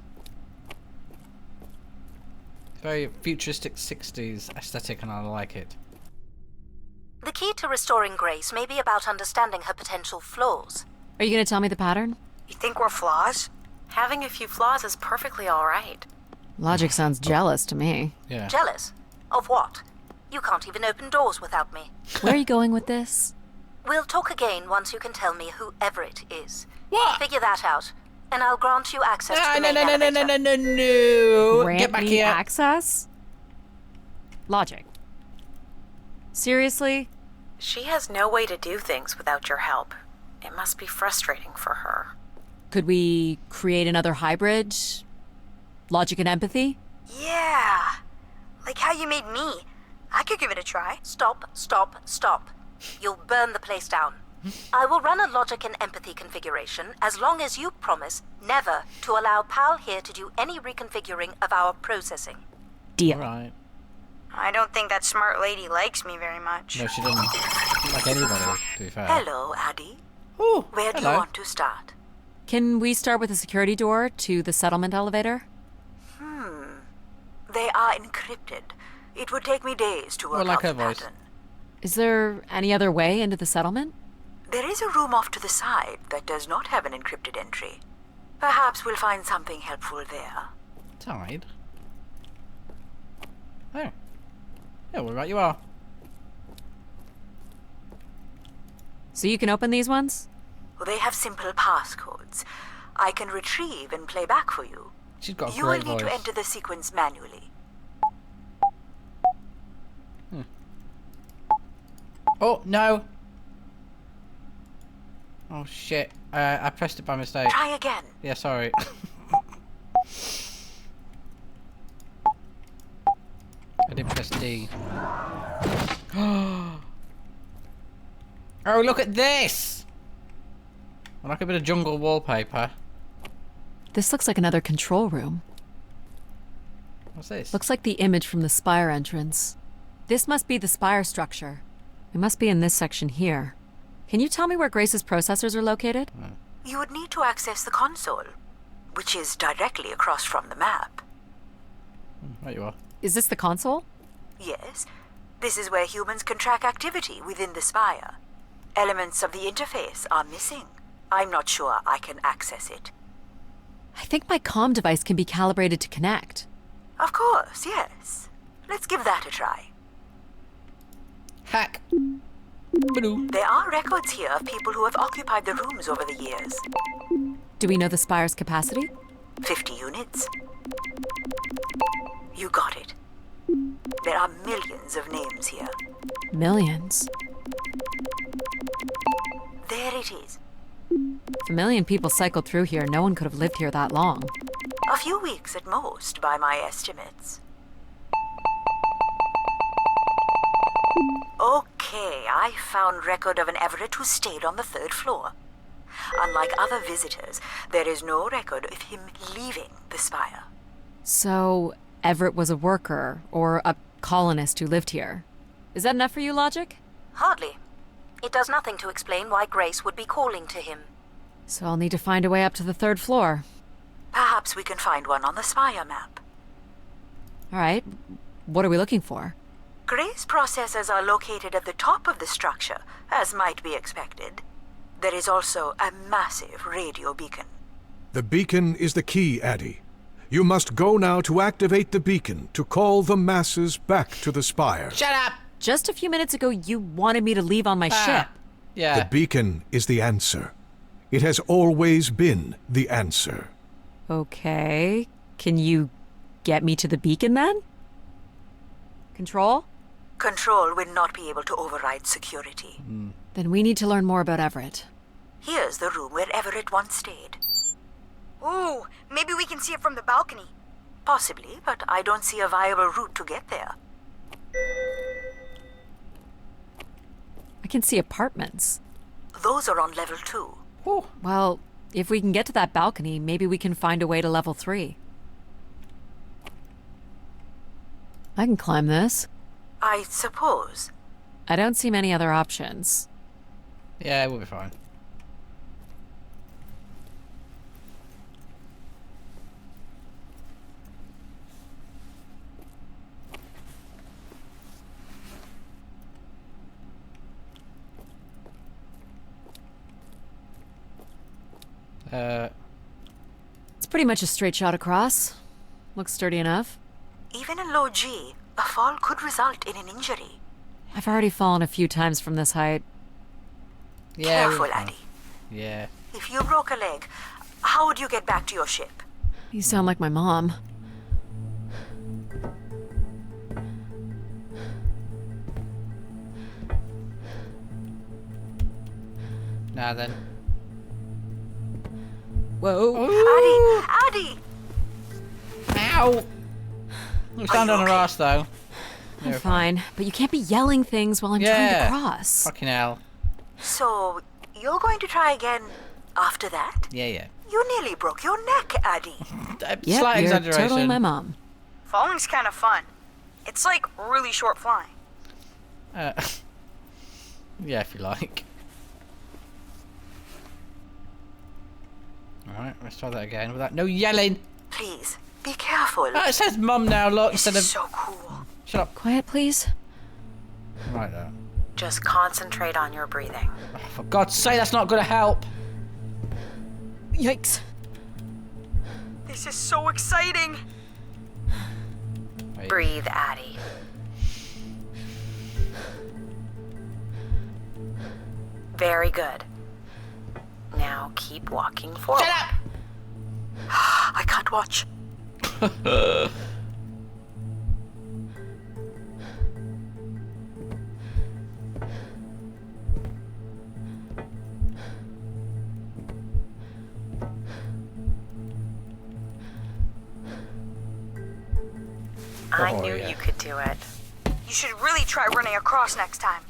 Very futuristic 60s aesthetic, and I like it. The key to restoring Grace may be about understanding her potential flaws. Are you gonna tell me the pattern? You think we're flaws? Having a few flaws is perfectly all right. Logic sounds jealous to me. Yeah. Jealous? Of what? You can't even open doors without me. Where are you going with this? We'll talk again once you can tell me who Everett is. What? Figure that out, and I'll grant you access to the No, main no, no, no, no, elevator. no, no, no. Grant Get back me here. access? Logic. Seriously? She has no way to do things without your help. It must be frustrating for her. Could we create another hybrid? Logic and empathy? Yeah. Like how you made me. I could give it a try. Stop, stop, stop. You'll burn the place down. I will run a logic and empathy configuration as long as you promise never to allow Pal here to do any reconfiguring of our processing. Deal. Right. I don't think that smart lady likes me very much. No, she doesn't. Like anybody, to be fair. Hello, Addie. Ooh, Where do you hello. want to start? Can we start with the security door to the settlement elevator? They are encrypted. It would take me days to Well, like her voice. Is there any other way into the settlement? There is a room off to the side that does not have an encrypted entry. Perhaps we'll find something helpful there. Tide. Oh. Yeah, well, right you are. So you can open these ones? They have simple passcodes. I can retrieve and play back for you. She's got a You will great need to voice. enter the sequence manually. Oh, no. Oh, shit. I pressed it by mistake. Try again. Yeah, sorry. I did press D. Oh, look at this! I like a bit of jungle wallpaper. This looks like another control room. What's this? Looks like the image from the spire entrance. This must be the spire structure. It must be in this section here. Can you tell me where Grace's processors are located? You would need to access the console, which is directly across from the map. Right you are. Is this the console? Yes, this is where humans can track activity within the spire. Elements of the interface are missing. I'm not sure I can access it. I think my comm device can be calibrated to connect. Of course, yes. Let's give that a try. Hack! Ba-doo. There are records here of people who have occupied the rooms over the years. Do we know the spire's capacity? 50 units. You got it. There are millions of names here. Millions. There it is. If a million people cycled through here, no one could have lived here that long. A few weeks at most, by my estimates. Okay, I found record of an Everett who stayed on the 3rd floor. Unlike other visitors, there is no record of him leaving the spire. So, Everett was a worker, or a colonist who lived here. Is that enough for you, Logic? Hardly. It does nothing to explain why Grace would be calling to him. So I'll need to find a way up to the 3rd floor. Perhaps we can find one on the spire map. Alright, what are we looking for? Grace processors are located at the top of the structure, as might be expected. There is also a massive radio beacon. The beacon is the key, Addie. You must go now to activate the beacon to call the masses back to the spire. Shut up! Just a few minutes ago, you wanted me to leave on my ship. Yeah. The beacon is the answer. It has always been the answer. Okay. Can you get me to the beacon then? Control? Control will not be able to override security. Then we need to learn more about Everett. Here's the room where Everett once stayed. Ooh, maybe we can see it from the balcony. Possibly, but I don't see a viable route to get there. I can see apartments. Those are on level 2. Ooh. Well, if we can get to that balcony, maybe we can find a way to level 3. I can climb this. I suppose. I don't see many other options. Yeah, we'll be fine. It's pretty much a straight shot across. Looks sturdy enough. Even in low G, a fall could result in an injury. I've already fallen a few times from this height. Yeah. Careful, Addie. Yeah. If you broke a leg, how would you get back to your ship? You sound like my mom. Now then. Whoa. Addie! Ow! We stand you on her okay? ass though. I'm fine, but you can't be yelling things while I'm trying to cross. Fucking hell. So, you're going to try again after that? Yeah. You nearly broke your neck, Addie. Yep, Slight you're exaggeration. totally my mom. Falling's kind of fun. It's like really short flying. Yeah, if you like. Alright, let's try that again without no yelling. Please, be careful. Oh, it says mum now, look, This instead of... is so cool. Shut up. Quiet, please. Right there. Just concentrate on your breathing. Oh, for God's sake, that's not gonna help. Yikes. This is so exciting. Wait. Breathe, Addie. Very good. Now keep walking forward. Shut up! I can't watch. I Oh, knew yeah. you could do it. You should really try running across next time.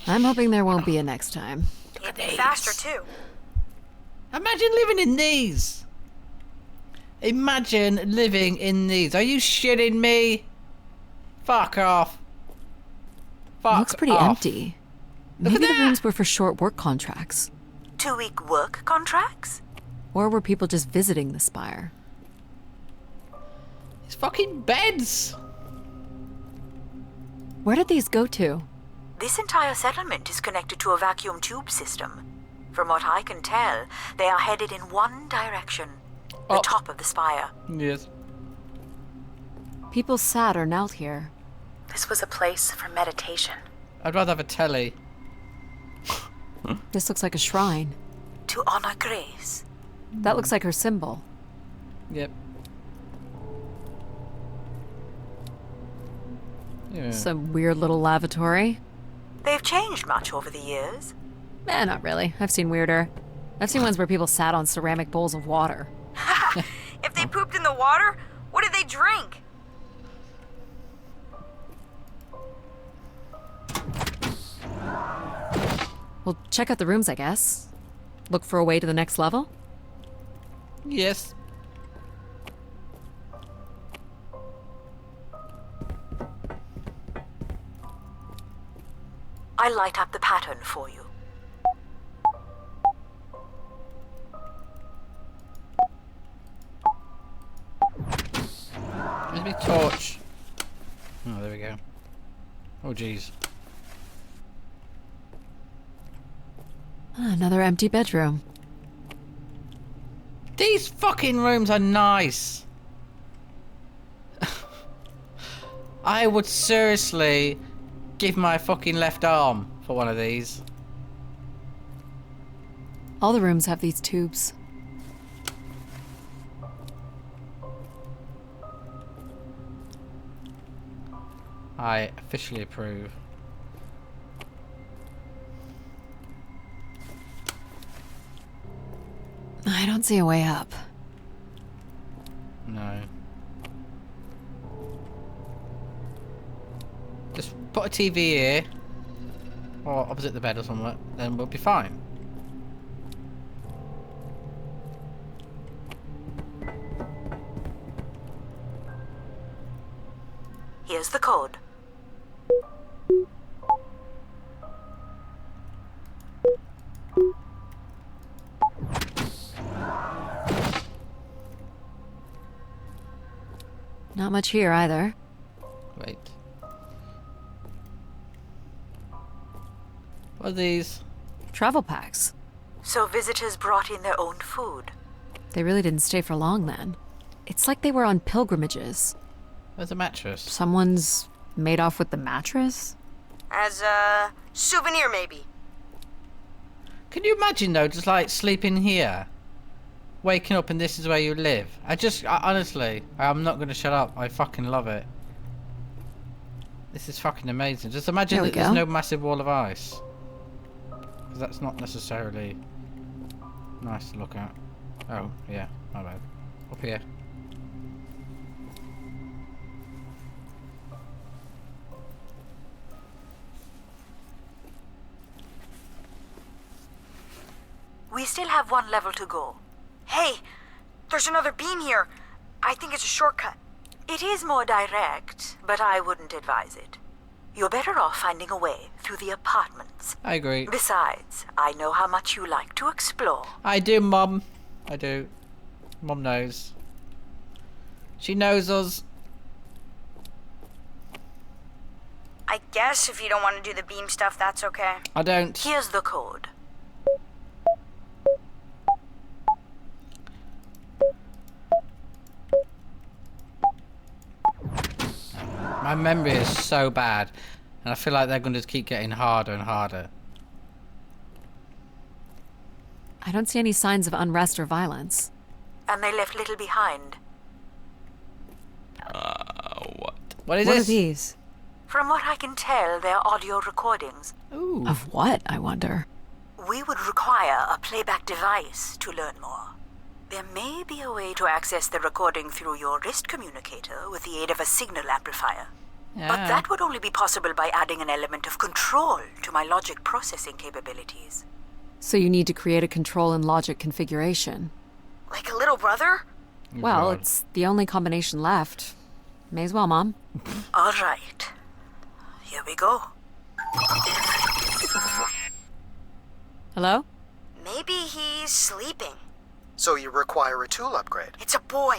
I'm hoping there won't be a next time. It'd be faster too. Imagine living in these. Imagine living in these. Are you shitting me? Fuck off. Fuck Looks pretty off. empty. Maybe the that. rooms were for short work contracts. 2-week work contracts? Or were people just visiting the spire? It's fucking beds. Where did these go to? This entire settlement is connected to a vacuum tube system. From what I can tell, they are headed in one direction. The Up. top of the spire. Yes. People sat or knelt here. This was a place for meditation. I'd rather have a telly. This looks like a shrine. To honor Grace. That looks like her symbol. Yep. Yeah. Some weird little lavatory. They've changed much over the years. Not really. I've seen weirder. I've seen ones where people sat on ceramic bowls of water. If they pooped in the water, what did they drink? Well, check out the rooms, I guess. Look for a way to the next level? Yes. I light up the pattern for you. Where's my torch? Oh, there we go. Oh, jeez. Another empty bedroom. These fucking rooms are nice. I would seriously give my fucking left arm for one of these. All the rooms have these tubes. I officially approve. I don't see a way up. No. Just put a TV here. Or opposite the bed or somewhere. Then we'll be fine. Here's the code. Not much here either. Wait. What are these? Travel packs. So visitors brought in their own food. They really didn't stay for long then. It's like they were on pilgrimages. There's a mattress. Someone's made off with the mattress? As a souvenir, maybe. Can you imagine though, just like sleeping here, waking up and this is where you live? Honestly, I'm not gonna shut up. I fucking love it. This is fucking amazing. Just imagine There we that there's go. no massive wall of ice. Because that's not necessarily nice to look at. Oh, yeah, my bad. Up here. We still have one level to go. Hey, there's another beam here. I think it's a shortcut. It is more direct, but I wouldn't advise it. You're better off finding a way through the apartments. I agree. Besides, I know how much you like to explore. I do, Mum. I do. Mum knows. She knows us. I guess if you don't want to do the beam stuff, that's okay. I don't. Here's the code. My memory is so bad, and I feel like they're going to keep getting harder and harder. I don't see any signs of unrest or violence. And they left little behind. What is What are this? these? From what I can tell, they're audio recordings. Ooh. Of what, I wonder? We would require a playback device to learn more. There may be a way to access the recording through your wrist communicator with the aid of a signal amplifier. But Yeah. that would only be possible by adding an element of control to my logic processing capabilities. So you need to create a control and logic configuration. Like a little brother? Well, God. it's the only combination left. May as well, Mom. All right. Here we go. Hello? Maybe he's sleeping. So you require a tool upgrade. It's a boy.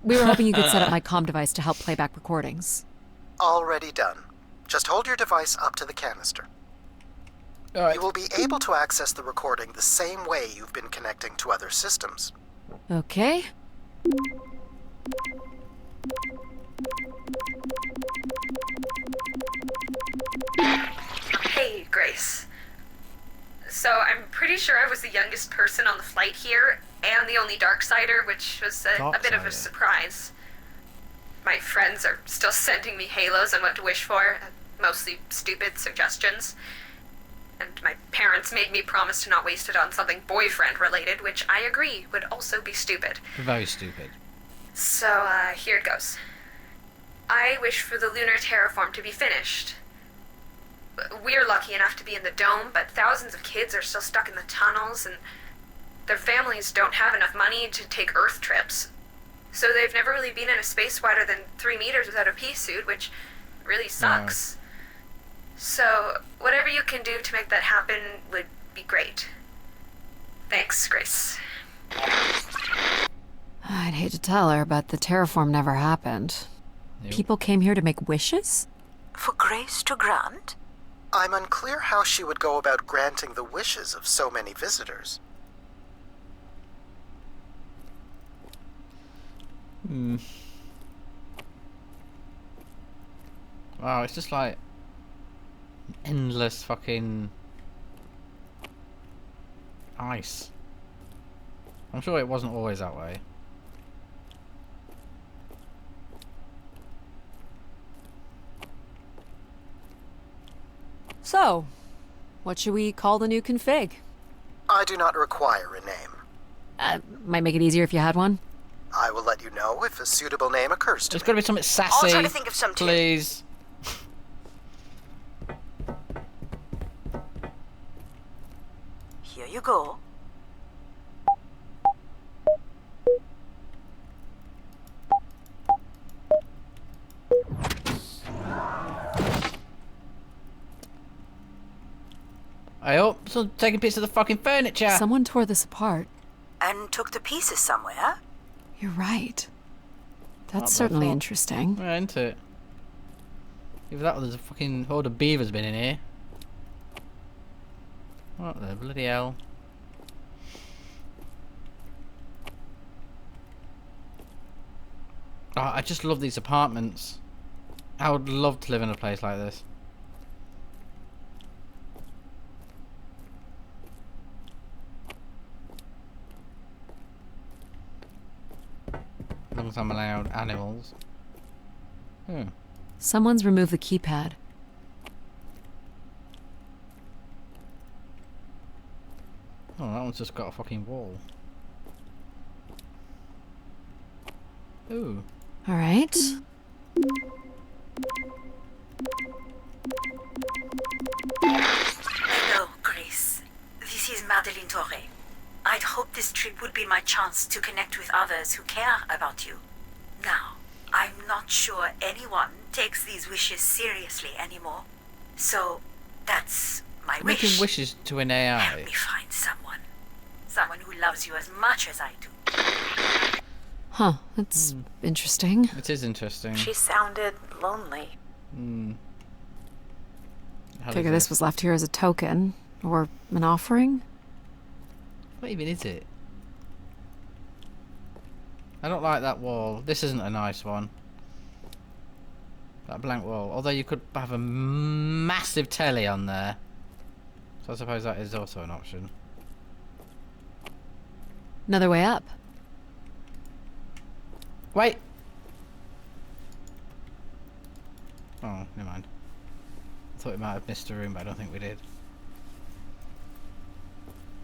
We were hoping you could set up my comm device to help play back recordings. Already done. Just hold your device up to the canister. Alright. You will be able to access the recording the same way you've been connecting to other systems. Okay. Hey, Grace. So I'm pretty sure I was the youngest person on the flight here, and the only Darksider, which was a bit of a Darksider. surprise. My friends are still sending me halos on what to wish for, mostly stupid suggestions. And my parents made me promise to not waste it on something boyfriend-related, which I agree would also be stupid. Very stupid. So, here it goes. I wish for the lunar terraform to be finished. We're lucky enough to be in the dome, but thousands of kids are still stuck in the tunnels, and their families don't have enough money to take Earth trips. So they've never really been in a space wider than 3 meters without a pea suit, which really sucks. So, whatever you can do to make that happen would be great. Thanks, Grace. I'd hate to tell her, but the terraform never happened. Yep. People came here to make wishes? For Grace to grant? I'm unclear how she would go about granting the wishes of so many visitors. Wow, it's just like endless fucking ice. I'm sure it wasn't always that way. So, what should we call the new config? I do not require a name. Might make it easier if you had one. I will let you know if a suitable name occurs to There's me. got to be something sassy. I'll try to think of some too. Please. Here you go. I hope someone's taking pieces of the fucking furniture. Someone tore this apart. And took the pieces somewhere. You're right. That's my certainly fault. interesting. Yeah, isn't it? Either that or there's a fucking horde of beavers been in here. What the bloody hell? Oh, I just love these apartments. I would love to live in a place like this. As long as I'm allowed animals. Someone's removed the keypad. Oh, that one's just got a fucking wall. Ooh. All right. Hello, Grace. This is Madeline Torre. I'd hoped this trip would be my chance to connect with others who care about you. Now, I'm not sure anyone takes these wishes seriously anymore. So, that's my wish. Making wishes to an AI. Help me find someone. Someone who loves you as much as I do. Huh, that's interesting. It is interesting. She sounded lonely. How Figure does this was left here as a token. Or an offering? What even is it? I don't like that wall. This isn't a nice one. That blank wall. Although you could have a massive telly on there. So I suppose that is also an option. Another way up. Wait! Oh, never mind. I thought we might have missed a room, but I don't think we did.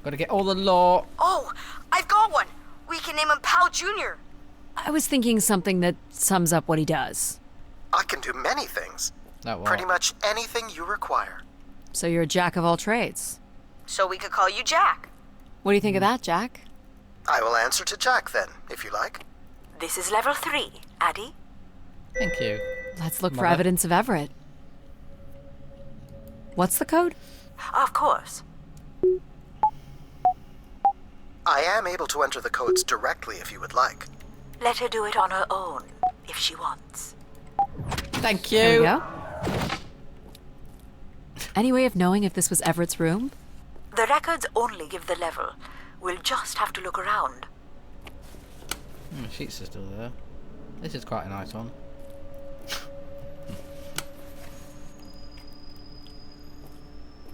Gotta get all the lore. Oh, I've got one. We can name him Pal Jr. I was thinking something that sums up what he does. I can do many things. That wall. Pretty much anything you require. So you're a jack of all trades. So we could call you Jack. What do you think of that, Jack? I will answer to Jack then, if you like. This is level 3, Addie. Thank you. Let's look for Mother. evidence of Everett. What's the code? Of course. I am able to enter the codes directly if you would like. Let her do it on her own, if she wants. Thank you. There we go. Any way of knowing if this was Everett's room? The records only give the level. We'll just have to look around. The sheets are still there. This is quite a nice one.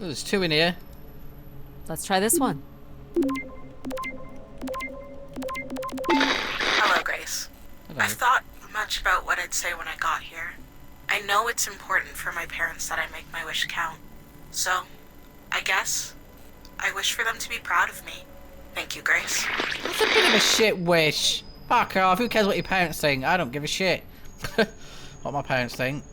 Oh, there's two in here. Let's try this one. Hello, Grace. Hello. I've thought much about what I'd say when I got here. I know it's important for my parents that I make my wish count. So, I guess, I wish for them to be proud of me. Thank you, Grace. That's a bit of a shit wish. Fuck off. Who cares what your parents think? I don't give a shit. What my parents think.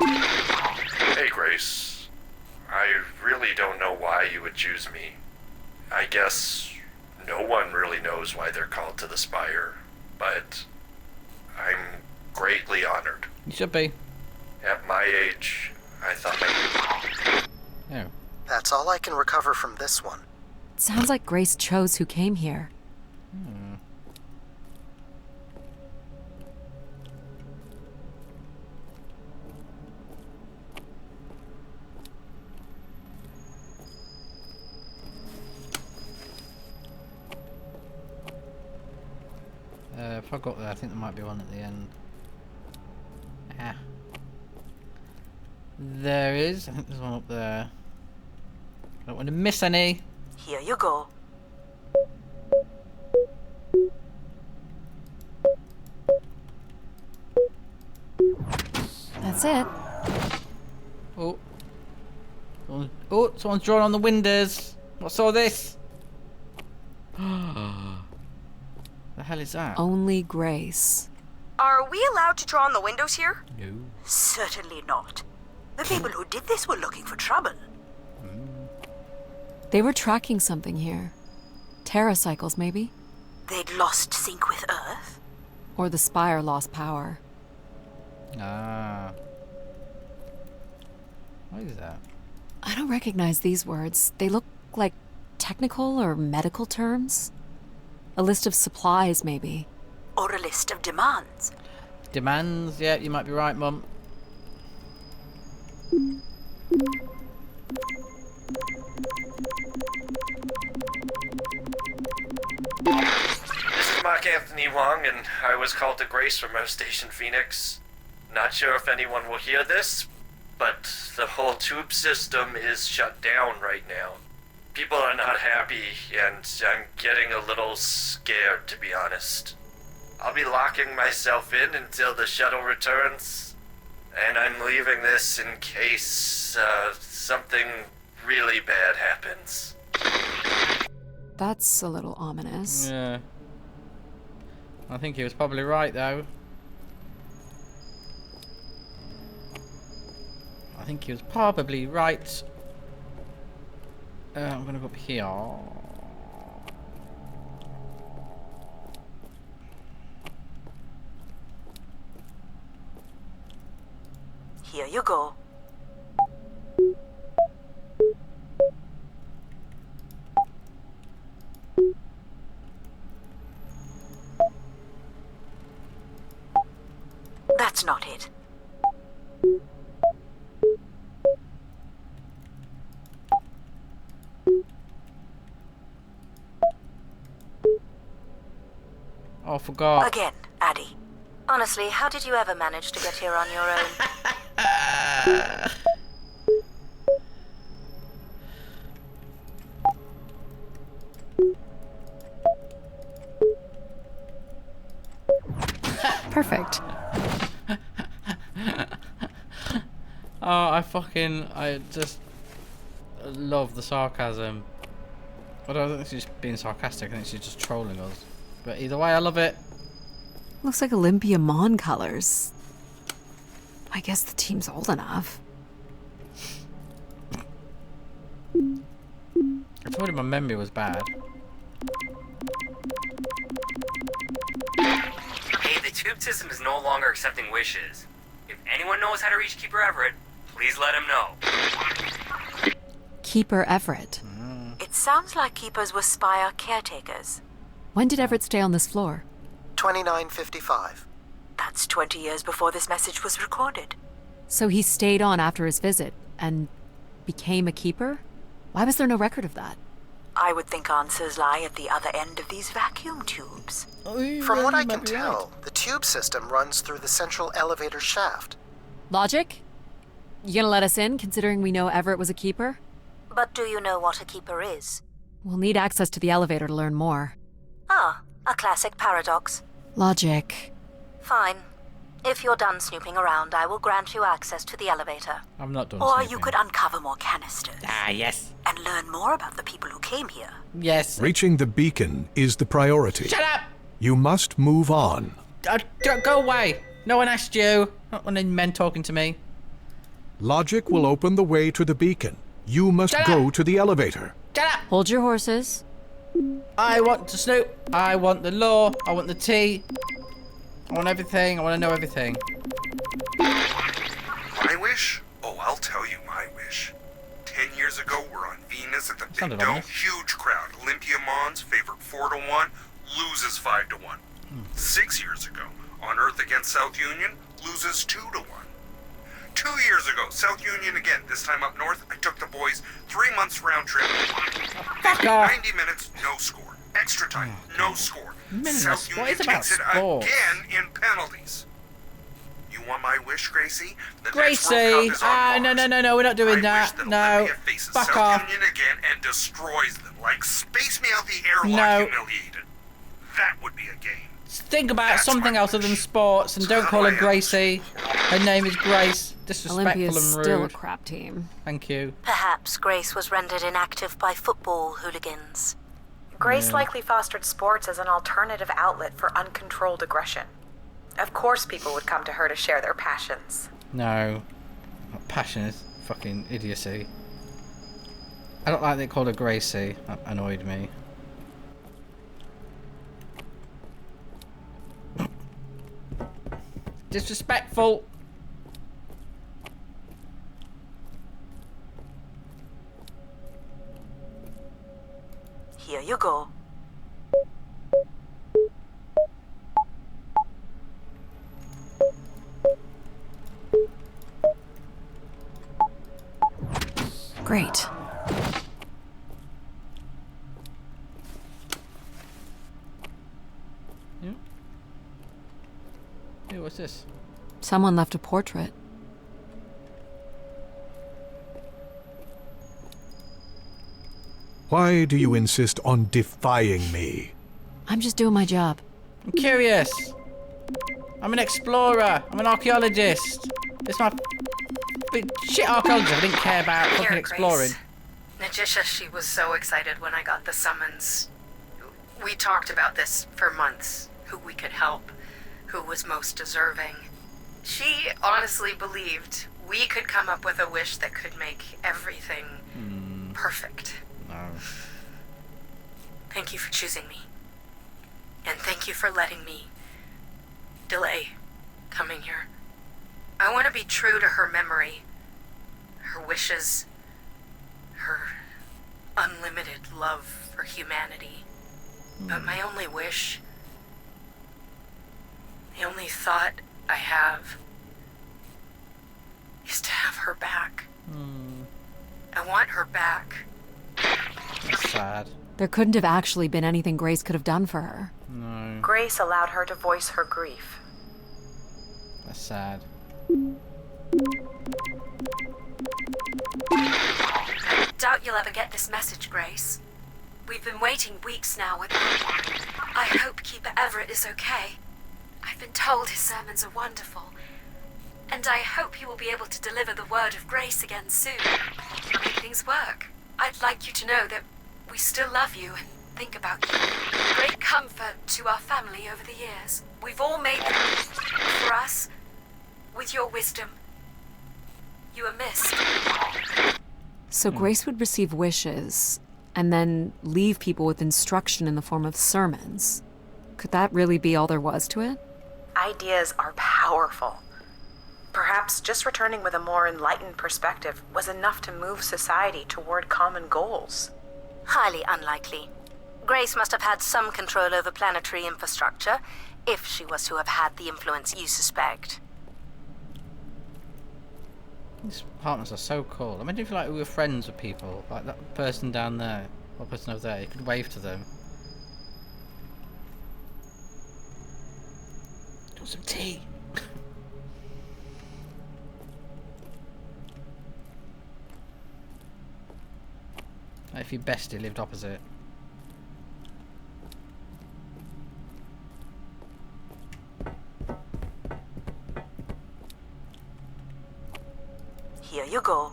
Hey, Grace. I really don't know why you would choose me. I guess no one really knows why they're called to the Spire, but I'm greatly honored. You should be. At my age, I thought Oh. That's all I can recover from this one. Sounds like Grace chose who came here. If I got there, I think there might be one at the end. Ah. There is. I think there's one up there. Don't want to miss any. Here you go. That's it. Oh. Oh, someone's drawn on the windows. What's all this? The hell is that? Only Grace. Are we allowed to draw on the windows here? No. Certainly not. The people who did this were looking for trouble. They were tracking something here. Terracycles, maybe? They'd lost sync with Earth. Or the Spire lost power. Ah. What is that? I don't recognize these words. They look like technical or medical terms. A list of supplies, maybe. Or a list of demands. Demands? Yeah, you might be right, Mum. Anthony Wong, and I was called to Grace from Earth Station Phoenix. Not sure if anyone will hear this, but the whole tube system is shut down right now. People are not happy, and I'm getting a little scared, to be honest. I'll be locking myself in until the shuttle returns, and I'm leaving this in case something really bad happens. That's a little ominous. Yeah. I think he was probably right, though. I think he was probably right. I'm gonna go up here. Here you go. That's not it. Oh, I forgot. Again, Addie. Honestly, how did you ever manage to get here on your own? Perfect. I just love the sarcasm. I don't think she's being sarcastic, I think she's just trolling us. But either way, I love it. Looks like Olympia Mon colors. I guess the team's old enough. I told him my memory was bad. Hey, the tube system is no longer accepting wishes. If anyone knows how to reach Keeper Everett, please let him know. Keeper Everett. It sounds like keepers were Spire caretakers. When did Everett stay on this floor? 2955. That's 20 years before this message was recorded. So he stayed on after his visit and became a keeper? Why was there no record of that? I would think answers lie at the other end of these vacuum tubes. From what I can tell, the tube system runs through the central elevator shaft. Logic? You gonna let us in, considering we know Everett was a keeper? But do you know what a keeper is? We'll need access to the elevator to learn more. Ah, a classic paradox. Logic. Fine. If you're done snooping around, I will grant you access to the elevator. I'm not done Or snooping. you could uncover more canisters. Ah, yes. And learn more about the people who came here. Yes. Reaching the beacon is the priority. Shut up! You must move on. Go away! No one asked you. Not one of the men talking to me. Logic will open the way to the beacon. You must go to the elevator. Shut up! Hold your horses. I want to snoop. I want the law. I want the tea. I want everything. I want to know everything. My wish? Oh, I'll tell you my wish. 10 years ago, we're on Venus at the Big Dome. Huge crowd. Olympia Mons favored 4-1, loses 5-1. 6 years ago, on Earth against South Union, loses 2-1. 2 years ago, South Union again, this time up north, I took the boys 3 months round trip. 90 minutes, no score. Extra time, no score. South Union takes it again in penalties. You want my wish, Gracie? The Gracie! next World Cup is on No, we're not doing that. No. Olympia faces Fuck South off. Union again and destroys them, like Space Me Out the Airlock No. humiliated. That would be a game. Think about something else other than sports and don't call her Gracie. Her name is Grace. Disrespectful Olympia's and rude. still a crap team. Thank you. Perhaps Grace was rendered inactive by football hooligans. Grace likely fostered sports as an alternative outlet for uncontrolled aggression. Of course people would come to her to share their passions. No. Passion is fucking idiocy. I don't like they called her Gracie. That annoyed me. Disrespectful. Here you go. Great. Yeah, Hey, what's this? Someone left a portrait. Why do you insist on defying me? I'm just doing my job. I'm curious. I'm an explorer. I'm an archaeologist. It's my shit archaeologist. I didn't care about fucking Here, exploring. Grace. Najisha, she was so excited when I got the summons. We talked about this for months. Who we could help. Who was most deserving. She honestly believed we could come up with a wish that could make everything perfect. No. Thank you for choosing me. And thank you for letting me delay coming here. I want to be true to her memory, her wishes, her unlimited love for humanity. But my only wish, the only thought I have, is to have her back. I want her back. That's sad. There couldn't have actually been anything Grace could have done for her. No. Grace allowed her to voice her grief. That's sad. Doubt you'll ever get this message, Grace. We've been waiting weeks now with I hope Keeper Everett is okay. I've been told his sermons are wonderful. And I hope he will be able to deliver the word of grace again soon. Make things work. I'd like you to know that we still love you and think about you. Great comfort to our family over the years. We've all made them for us. With your wisdom, you are missed. So Grace would receive wishes and then leave people with instruction in the form of sermons. Could that really be all there was to it? Ideas are powerful. Perhaps just returning with a more enlightened perspective was enough to move society toward common goals. Highly unlikely. Grace must have had some control over planetary infrastructure, if she was to have had the influence you suspect. These apartments are so cool. Imagine if like we were friends with people, like that person down there, or person over there. You could wave to them. Do some tea. Like if your bestie lived opposite. Here you go.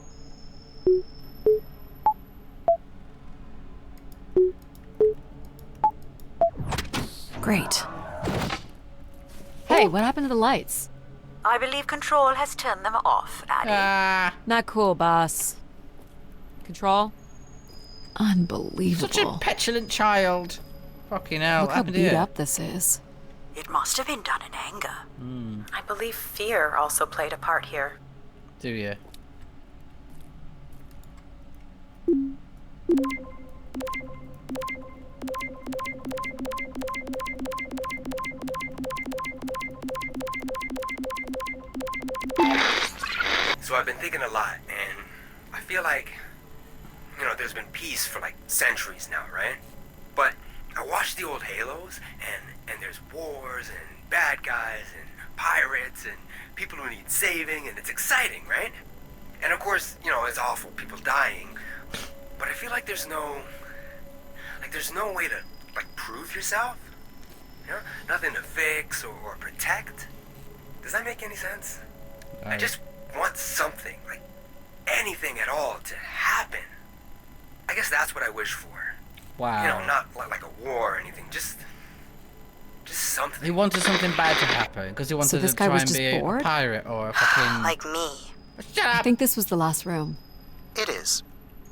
Great. Hey, what happened to the lights? I believe Control has turned them off, Addie. Not cool, boss. Control? Unbelievable. Such a petulant child. Fucking hell. Look What how happened beat here? up this is. It must have been done in anger. I believe fear also played a part here. Do you? So I've been thinking a lot, and I feel like, there's been peace for like centuries now, right? But I watch the old Halos, and there's wars and bad guys and pirates and people who need saving, and it's exciting, right? And of course, it's awful, people dying. But I feel like there's no way to prove yourself. Nothing to fix or protect. Does that make any sense? I just want something, like anything at all, to happen. I guess that's what I wish for. Wow. Not like a war or anything, just something. He wanted something bad to happen because he wanted this to guy try was and just be bored? a pirate or a fucking. Like me. Shut up! I think this was the last room. It is.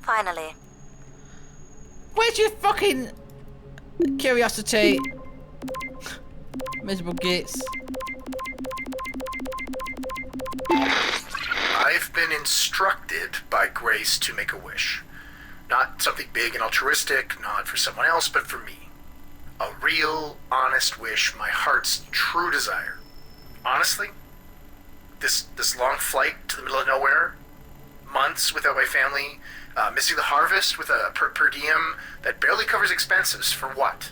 Finally. Where's your fucking curiosity? Miserable gits. I've been instructed by Grace to make a wish. Not something big and altruistic, not for someone else, but for me. A real, honest wish, my heart's true desire. Honestly, this long flight to the middle of nowhere, months without my family, missing the harvest with a per diem that barely covers expenses, for what?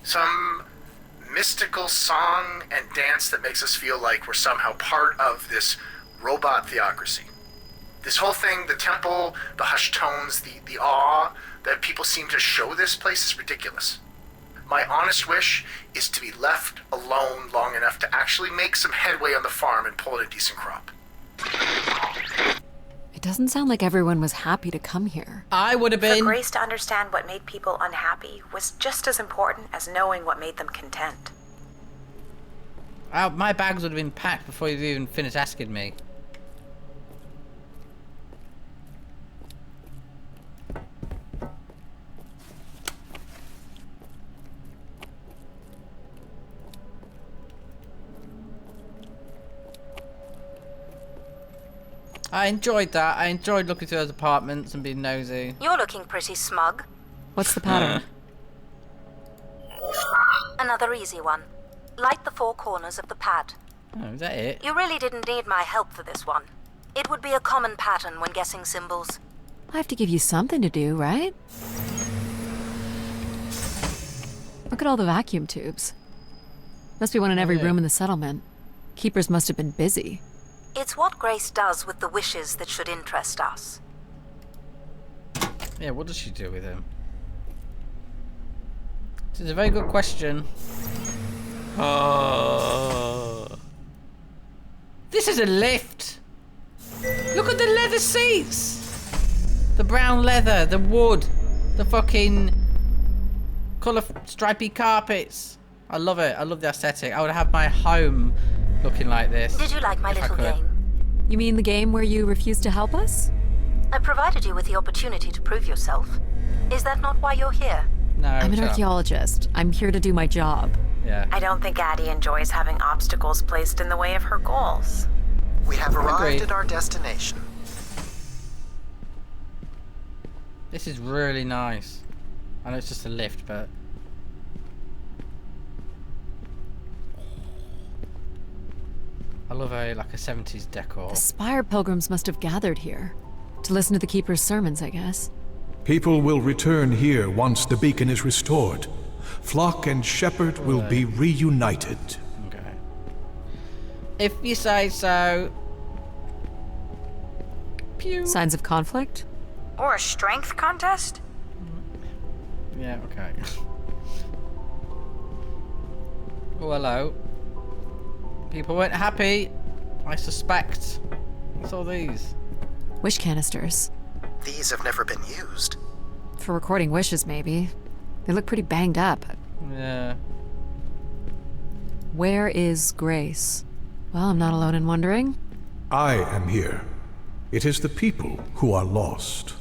Some mystical song and dance that makes us feel like we're somehow part of this robot theocracy. This whole thing, the temple, the hushed tones, the awe that people seem to show this place is ridiculous. My honest wish is to be left alone long enough to actually make some headway on the farm and pull in a decent crop. It doesn't sound like everyone was happy to come here. I would have been. For Grace to understand what made people unhappy was just as important as knowing what made them content. My bags would have been packed before you even finished asking me. I enjoyed that. I enjoyed looking through those apartments and being nosy. You're looking pretty smug. What's the pattern? Another easy one. Light the 4 corners of the pad. Oh, is that it? You really didn't need my help for this one. It would be a common pattern when guessing symbols. I have to give you something to do, right? Look at all the vacuum tubes. Must be one in every room in the settlement. Keepers must have been busy. It's what Grace does with the wishes that should interest us. Yeah, what does she do with him? This is a very good question. This is a lift! Look at the leather seats! The brown leather, the wood, the fucking colour stripy carpets. I love it. I love the aesthetic. I would have my home looking like this. Did you like my little game? You mean the game where you refused to help us? I provided you with the opportunity to prove yourself. Is that not why you're here? No, I'm an archaeologist. I'm here to do my job. Yeah. I don't think Addie enjoys having obstacles placed in the way of her goals. We have arrived Agreed. at our destination. This is really nice. I know it's just a lift, but... I love a 70s decor. The Spire pilgrims must have gathered here. To listen to the Keeper's sermons, I guess. People will return here once the beacon is restored. Flock and shepherd will be reunited. Okay. If you say so. Pew. Signs of conflict? Or a strength contest? Yeah, okay. Oh, hello. People weren't happy. I suspect. What's all these? Wish canisters. These have never been used. For recording wishes, maybe. They look pretty banged up. Yeah. Where is Grace? Well, I'm not alone in wondering. I am here. It is the people who are lost.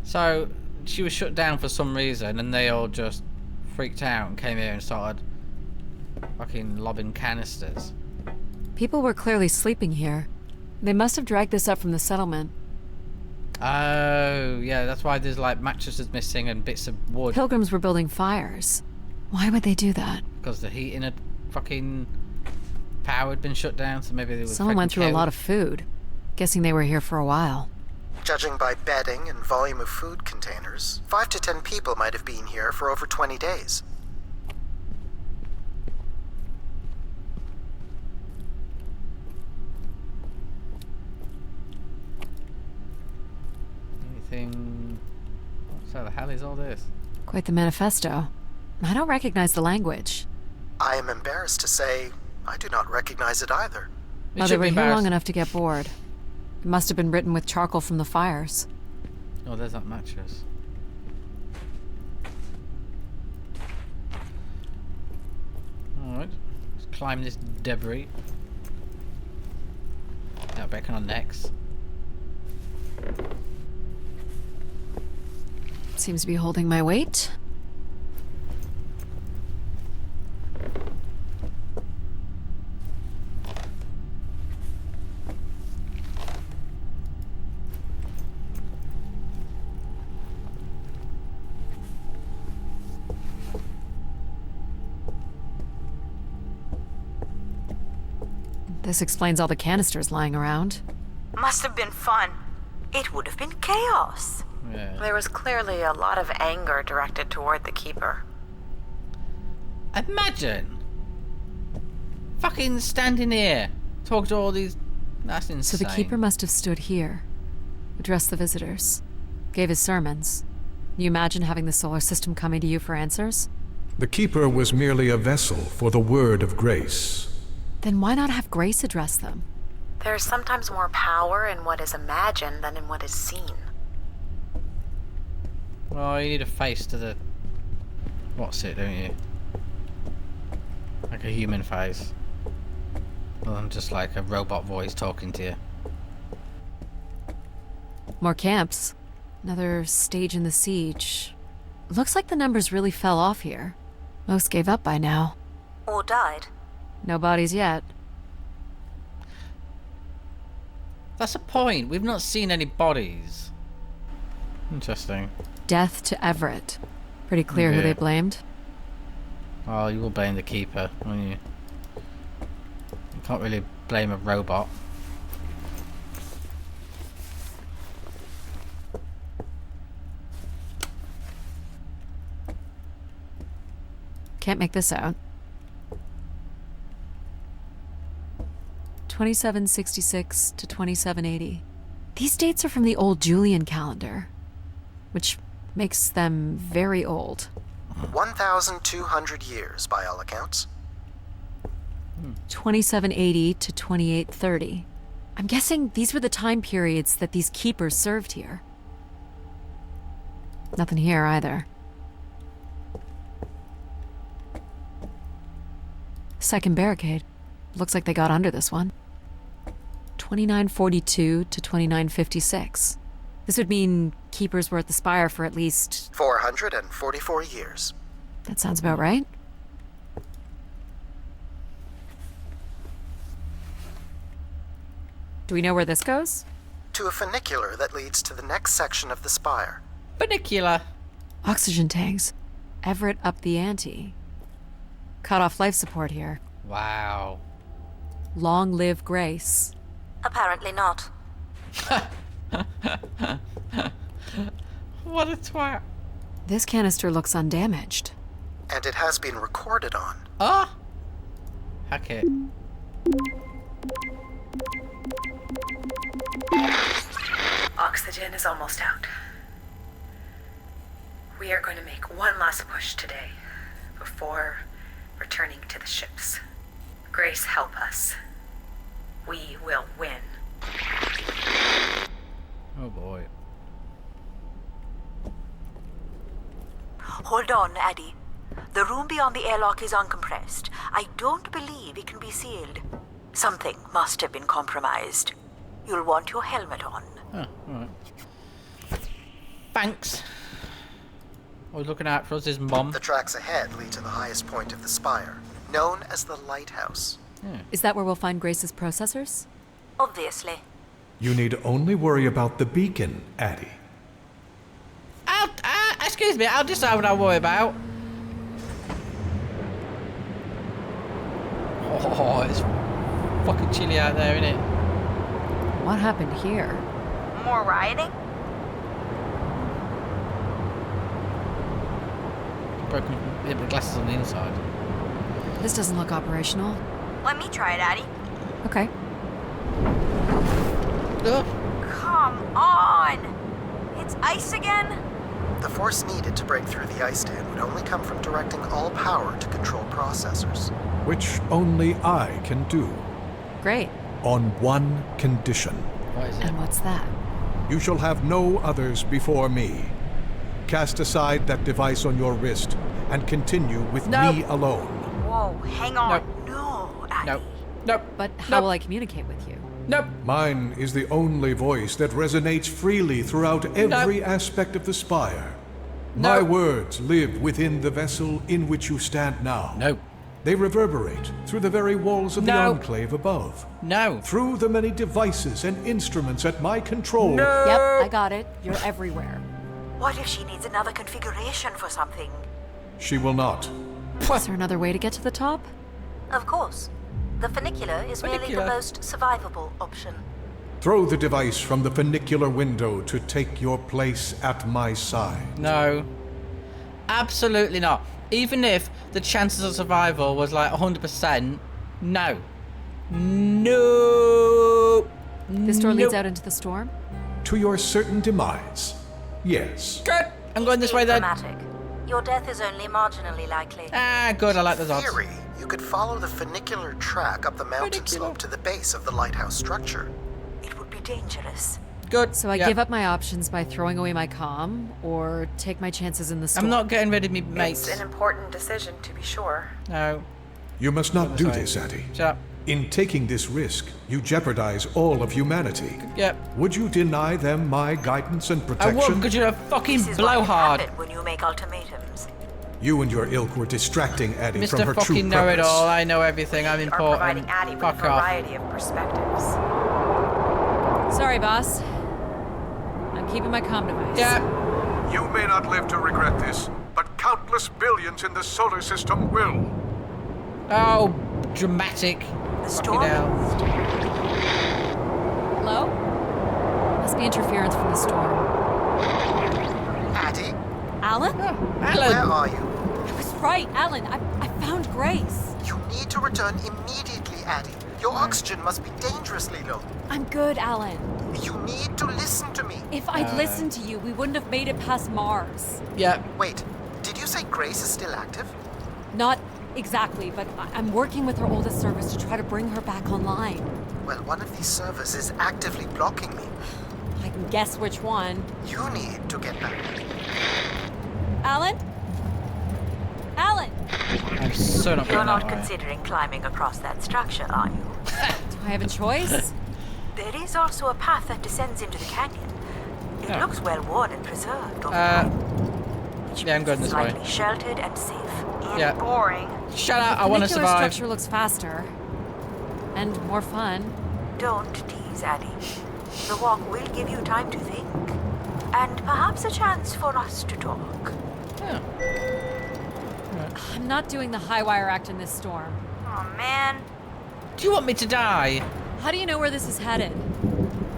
So, she was shut down for some reason, and they all just freaked out and came here and started fucking lobbing canisters. People were clearly sleeping here. They must have dragged this up from the settlement. Oh, yeah, that's why there's like mattresses missing and bits of wood. Pilgrims were building fires. Why would they do that? Because the heating had fucking power had been shut down, so maybe they were. Someone went through a lot of food. Guessing they were here for a while. Judging by bedding and volume of food containers, 5 to 10 people might have been here for over 20 days. Anything? What the hell is all this? Quite the manifesto. I don't recognize the language. I am embarrassed to say I do not recognize it either. Oh, they were here long enough to get bored. It must have been written with charcoal from the fires. Oh, there's that mattress. Alright, let's climb this debris. Now back on our necks. Seems to be holding my weight. This explains all the canisters lying around. Must have been fun. It would have been chaos. Yeah. There was clearly a lot of anger directed toward the Keeper. Imagine! Fucking standing here, talk to all these... That's insane. So the keeper must have stood here, addressed the visitors, gave his sermons. You imagine having the solar system coming to you for answers? The keeper was merely a vessel for the word of grace. Then why not have Grace address them? There's sometimes more power in what is imagined than in what is seen. Well, you need a face to the... What's it, don't you? Like a human face. Well, I'm just like a robot voice talking to you. More camps. Another stage in the siege. Looks like the numbers really fell off here. Most gave up by now. Or died. No bodies yet. That's a point. We've not seen any bodies. Interesting. Death to Everett. Pretty clear who they blamed. Oh, you will blame the keeper, won't you? You can't really blame a robot. Can't make this out. 2766 to 2780. These dates are from the old Julian calendar, which makes them very old. 1,200 years, by all accounts. 2780 to 2830. I'm guessing these were the time periods that these keepers served here. Nothing here either. Second barricade. Looks like they got under this one. 2942 to 2956. This would mean keepers were at the spire for at least... 444 years. That sounds about right. Do we know where this goes? To a funicular that leads to the next section of the spire. Funicular. Oxygen tanks. Everett upped the ante. Cut off life support here. Wow. Long live Grace. Apparently not. What a twat. This canister looks undamaged. And it has been recorded on. Ah! Hack it. Oxygen is almost out. We are going to make one last push today before returning to the ships. Grace, help us. We will win. Oh boy. Hold on, Addie. The room beyond the airlock is uncompressed. I don't believe it can be sealed. Something must have been compromised. You'll want your helmet on. Oh, alright. Thanks. Always looking out for us, his mom. The tracks ahead lead to the highest point of the spire, known as the lighthouse. Yeah. Is that where we'll find Grace's processors? Obviously. You need only worry about the beacon, Addie. Excuse me, I'll decide what I worry about. Oh, it's fucking chilly out there, isn't it? What happened here? More rioting? Broken the glasses on the inside. This doesn't look operational. Let me try it, Addie. Okay. Come on! It's ice again? The force needed to break through the ice dam would only come from directing all power to control processors. Which only I can do. Great. On one condition. What is it? And what's that? You shall have no others before me. Cast aside that device on your wrist and continue with me alone. Whoa, hang on. No, Addie. Nope. Nope. But how will I communicate with you? Nope. Mine is the only voice that resonates freely throughout every aspect of the spire. My words live within the vessel in which you stand now. No. They reverberate through the very walls of the enclave above. No. Through the many devices and instruments at my control. No. Yep, I got it. You're everywhere. What if she needs another configuration for something? She will not. Is there another way to get to the top? Of course. The funicular is merely the most survivable option. Throw the device from the funicular window to take your place at my side. No. Absolutely not. even if the chances of survival was like 100%, no. No. This door leads out into the storm? To your certain demise, yes. Good. I'm going this way then. Dramatic. Your death is only marginally likely. Ah, good. I like those odds. Theory, you could follow the funicular track up the mountain slope to the base of the lighthouse structure. It would be dangerous. Good. So I give up my options by throwing away my comm, or take my chances in the storm? I'm not getting rid of me mates. It's an important decision, to be sure. No. You must not do this, Addie. Shut up. In taking this risk, you jeopardize all of humanity. Yep. Would you deny them my guidance and protection? I would, because you're a fucking blowhard. When you make ultimatums. You and your ilk were distracting Addie Mr. from her true fucking purpose. know-it-all. I know everything. I'm Are important. providing Addie with a Fuck off. variety of perspectives. Sorry, boss. I'm keeping my comm device. Yeah. You may not live to regret this, but countless billions in the solar system will. Oh, dramatic. The Fucking storm. hell. Hello? Must be interference from the storm. Addie, Alan? where Alan. are you? I was right, Alan. I found Grace. You need to return immediately, Addie. Your oxygen must be dangerously low. I'm good, Alan. You need to listen to me. If I'd listened to you, we wouldn't have made it past Mars. Yeah. Wait, did you say Grace is still active? Not exactly, but I'm working with her oldest service to try to bring her back online. Well, one of these servers is actively blocking me. I can guess which one. You need to get back. Alan? Alan! I'm so not You're going not that way. considering climbing across that structure, are you? Do I have a choice? There is also a path that descends into the canyon. It Oh. looks well worn and preserved over time. Yeah, I'm going this way. Slightly sheltered and safe. Yeah. Boring. Shut up. I want to Funicular survive. structure looks faster. And more fun. Don't tease, Addie. The walk will give you time to think. And perhaps a chance for us to talk. Yeah. I'm not doing the high wire act in this storm. Oh man. Do you want me to die? How do you know where this is headed?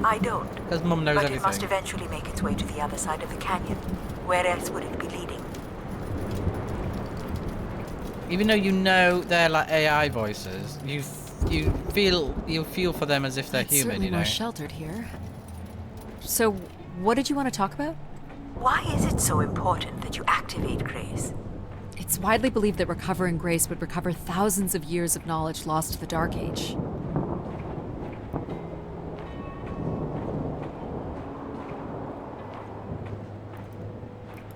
I don't. Because Mum knows But everything. it must eventually make its way to the other side of the canyon. Where else would it be leading? Even though you know they're like AI voices, you feel for them as if they're It's human. certainly You know. more sheltered here. So, what did you want to talk about? Why is it so important that you activate Grace? It's widely believed that recovering Grace would recover thousands of years of knowledge lost to the Dark Age.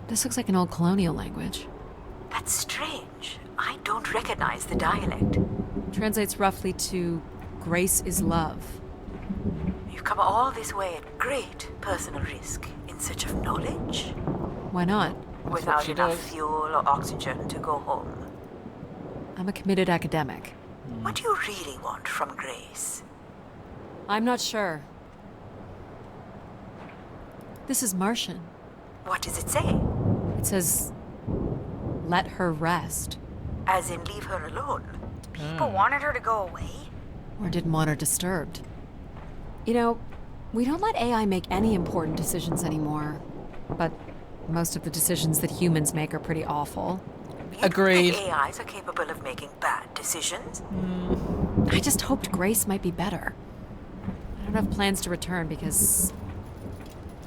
This looks like an old colonial language. That's strange. I don't recognize the dialect. Translates roughly to Grace is love. You've come all this way at great personal risk in search of knowledge? Why not? Without she enough does. fuel or oxygen to go home. I'm a committed academic. What do you really want from Grace? I'm not sure. This is Martian. What does it say? It says, let her rest. As in leave her alone? People wanted her to go away? Or didn't want her disturbed. You know, we don't let AI make any important decisions anymore. But most of the decisions that humans make are pretty awful. Agreed. The AIs are capable of making bad decisions? I just hoped Grace might be better. I don't have plans to return because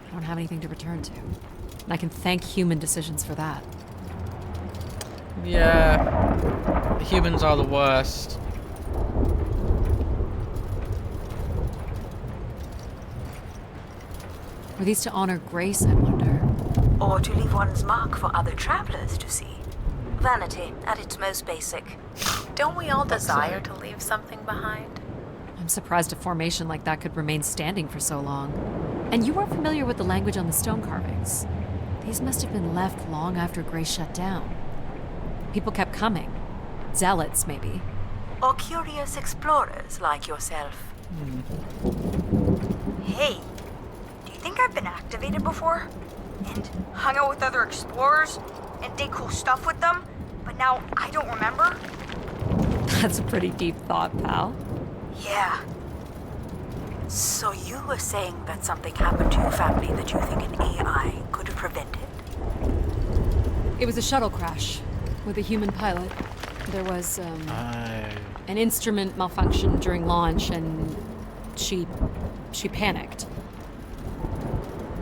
I don't have anything to return to. And I can thank human decisions for that. Yeah. The humans are the worst. Were these to honor Grace, I wonder? Or to leave one's mark for other travelers to see? Vanity at its most basic. Don't we all desire to leave something behind? I'm surprised a formation like that could remain standing for so long. And you weren't familiar with the language on the stone carvings. These must have been left long after Grace shut down. People kept coming. Zealots, maybe. Or curious explorers like yourself. Hey, do you think I've been activated before? And hung out with other explorers? And did cool stuff with them? But now I don't remember? That's a pretty deep thought, pal. Yeah. So you were saying that something happened to your family that you think an AI could have prevented? It was a shuttle crash. with a human pilot. There was, an instrument malfunction during launch, and she panicked.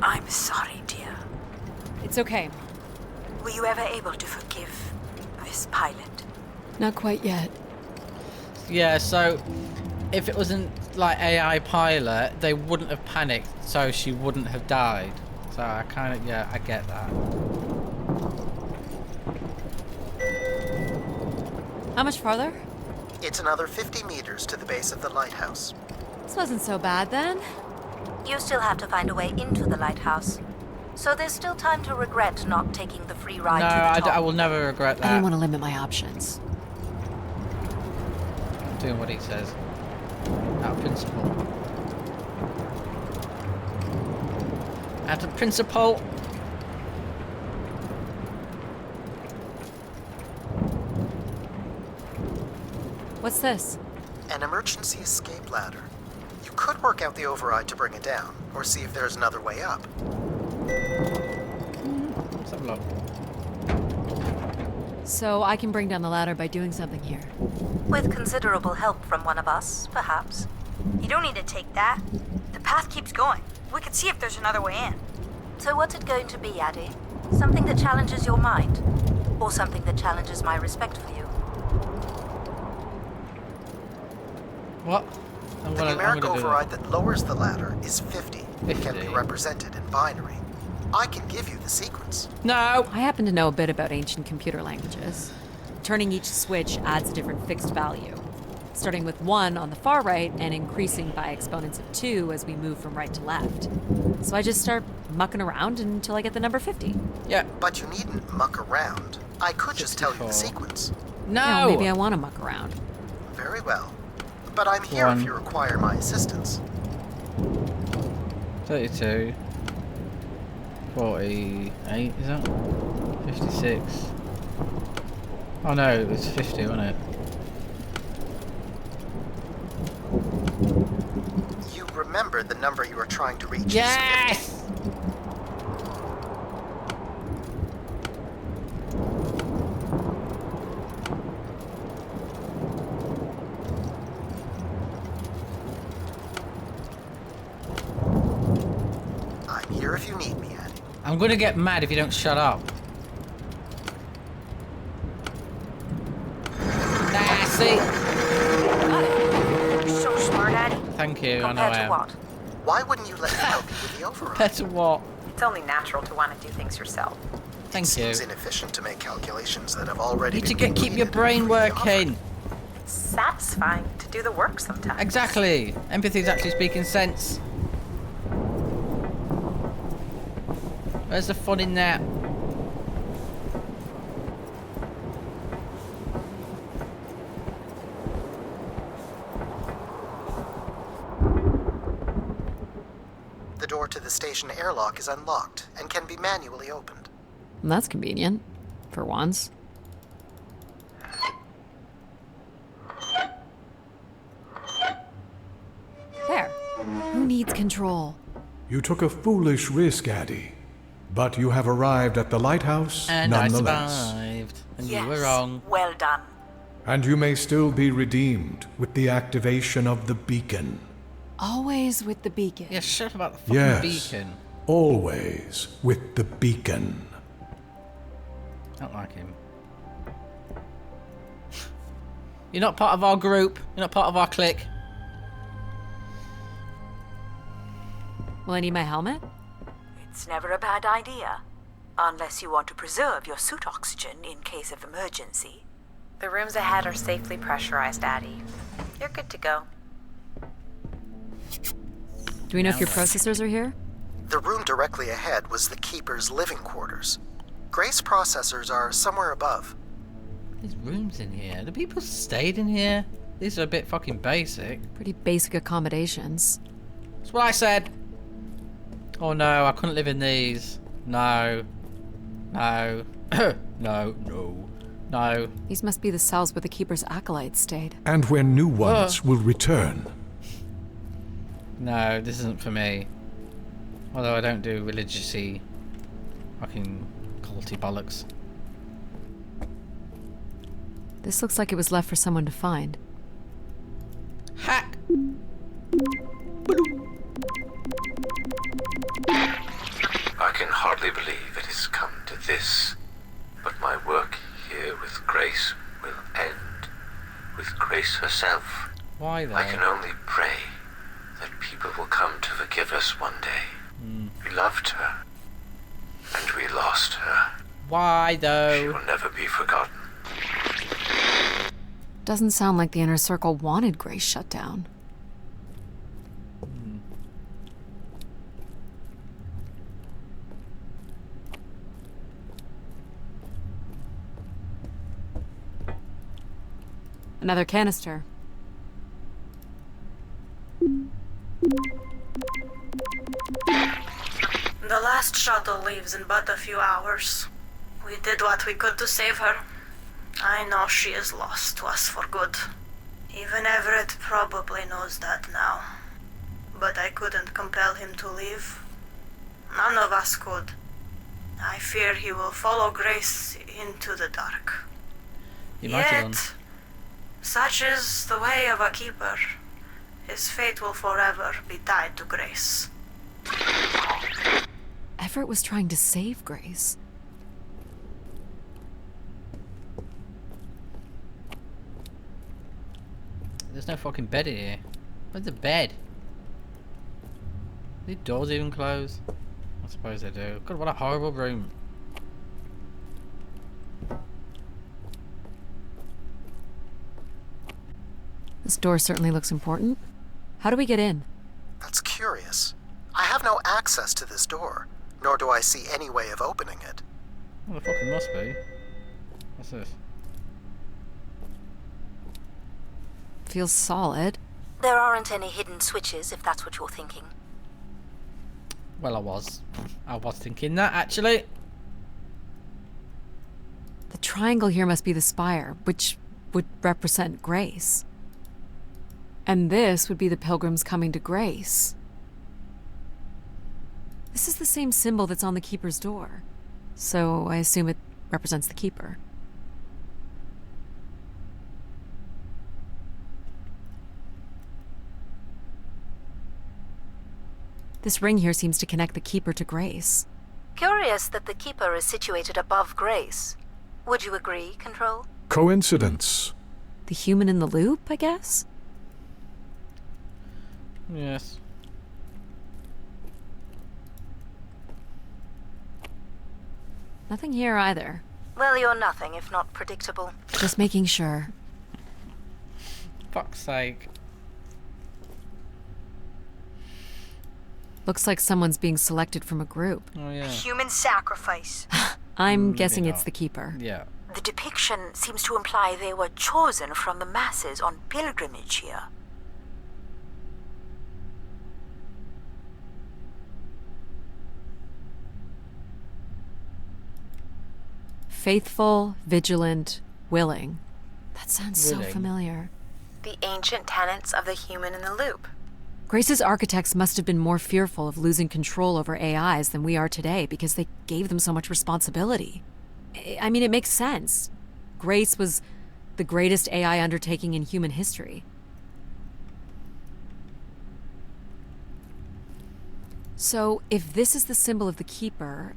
I'm sorry, dear. It's okay. Were you ever able to forgive this pilot? Not quite yet. Yeah, so if it wasn't like AI pilot, they wouldn't have panicked, so she wouldn't have died. So I kind of, yeah, I get that. How much farther? It's another 50 meters to the base of the lighthouse. This wasn't so bad then. You still have to find a way into the lighthouse. So there's still time to regret not taking the free ride No, to the top. I will never regret that. I didn't want to limit my options. Doing what he says. Out of principle. Out of principle. What's this? An emergency escape ladder. You could work out the override to bring it down, or see if there's another way up. Let's have a look. So I can bring down the ladder by doing something here. With considerable help from one of us, perhaps. You don't need to take that. The path keeps going. We could see if there's another way in. So what's it going to be, Addie? Something that challenges your mind? Or something that challenges my respect for you? What? The numeric override that lowers the ladder is 50. It can be represented in binary. I can give you the sequence. No! I happen to know a bit about ancient computer languages. Turning each switch adds a different fixed value, starting with 1 on the far right and increasing by exponents of 2 as we move from right to left. So I just start mucking around until I get the number 50. Yeah. But you needn't muck around. I could just tell you the sequence. No! Yeah, maybe I want to muck around. Very well. But I'm here if you require my assistance. 32. 48, is that? 56. Oh no, it was 50, wasn't it? You remember the number you were trying to reach? Yes! Is 50. I'm here if you need me, Annie. I'm gonna get mad if you don't shut up. Nah, see? You're so smart, Addie. Thank you, I know I am. What? Why wouldn't you let me help you with the override? Compared to what? It's only natural to want to do things yourself. Thank you. It seems inefficient to make calculations that have already You need to been keep your brain working. It's satisfying to do the work sometimes. Exactly. Empathy's actually speaking sense. Where's the fun in that? The door to the station airlock is unlocked and can be manually opened. That's convenient. For once. There. Who needs control? You took a foolish risk, Addie. But you have arrived at the lighthouse And nonetheless. I survived. And Yes, you were wrong. well done. And you may still be redeemed with the activation of the beacon. Always with the beacon. Yeah, shut about the fucking Yes, beacon. always with the beacon. I don't like him. You're not part of our group. You're not part of our clique. Will I need my helmet? It's never a bad idea. Unless you want to preserve your suit oxygen in case of emergency. The rooms ahead are safely pressurized, Addie. You're good to go. Do we know if your processors are here? The room directly ahead was the Keeper's living quarters. Grace processors are somewhere above. There's rooms in here. The people stayed in here. These are a bit fucking basic. Pretty basic accommodations. That's what I said. Oh no, I couldn't live in these. No. No. No, no, no. These must be the cells where the Keeper's acolytes stayed. And where new ones will return. No, this isn't for me. Although I don't do religious-y fucking culty bollocks. This looks like it was left for someone to find. Hack! I can hardly believe it has come to this, but my work here with Grace will end with Grace herself. Why though? I can only pray that people will come to forgive us one day. We loved her, and we lost her. Why though? She will never be forgotten. Doesn't sound like the Inner Circle wanted Grace shut down. Another canister. The last shuttle leaves in but a few hours. We did what we could to save her. I know she is lost to us for good. Even Everett probably knows that now. But I couldn't compel him to leave. None of us could. I fear he will follow Grace into the dark. Yet, such is the way of a keeper. His fate will forever be tied to Grace. Everett was trying to save Grace. There's no fucking bed in here. Where's the bed? Do the doors even close? I suppose they do. God, what a horrible room. This door certainly looks important. How do we get in? That's curious. I have no access to this door, nor do I see any way of opening it. Well, the fucking must be. What's this? Feels solid. There aren't any hidden switches, if that's what you're thinking. Well, I was thinking that, actually. The triangle here must be the spire, which would represent Grace. And this would be the pilgrims coming to Grace. This is the same symbol that's on the Keeper's door. So I assume it represents the Keeper. This ring here seems to connect the Keeper to Grace. Curious that the Keeper is situated above Grace. Would you agree, Control? Coincidence. The human in the loop, I guess? Yes. Nothing here either. Well, you're nothing if not predictable. Just making sure. Fuck's sake. Looks like someone's being selected from a group. Oh, yeah. Human sacrifice. I'm guessing it's the Keeper. Yeah. The depiction seems to imply they were chosen from the masses on pilgrimage here. Faithful, vigilant, willing. That sounds so Willing. familiar. The ancient tenets of the human in the loop. Grace's architects must have been more fearful of losing control over AIs than we are today because they gave them so much responsibility. I mean, it makes sense. Grace was the greatest AI undertaking in human history. So, if this is the symbol of the Keeper,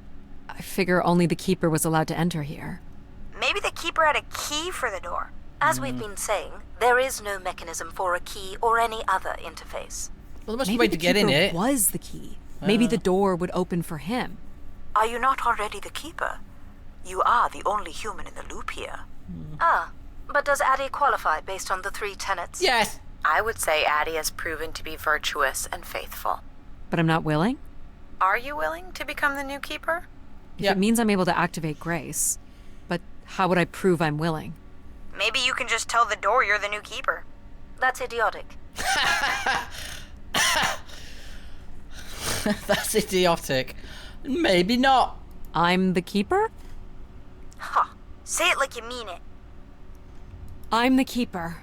I figure only the Keeper was allowed to enter here. Maybe the Keeper had a key for the door. As we've been saying, there is no mechanism for a key or any other interface. Well, there must be a Maybe way to the get in Keeper it. was the key. Maybe the door would open for him. Are you not already the keeper? You are the only human in the loop here. Ah, but does Addie qualify based on the 3 tenets? Yes. I would say Addie has proven to be virtuous and faithful. But I'm not willing? Are you willing to become the new keeper? If it means I'm able to activate Grace. But how would I prove I'm willing? Maybe you can just tell the door you're the new Keeper. That's idiotic. That's idiotic. Maybe not. I'm the Keeper? Huh. Say it like you mean it. I'm the Keeper.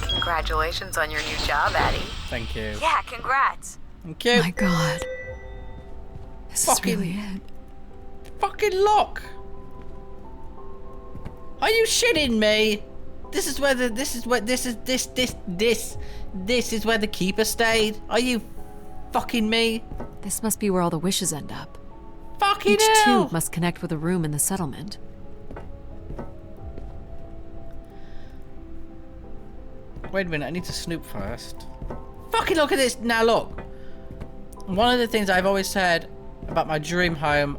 Congratulations on your new job, Addie. Thank you. Yeah, congrats. Thank you. My God. This is really it. Fucking lock. Are you shitting me? This is where the keeper stayed. Are you fucking me? This must be where all the wishes end up. Fucking Each hell! tube must connect with a room in the settlement. Wait a minute, I need to snoop first. Fucking look at this! Now look! One of the things I've always said about my dream home,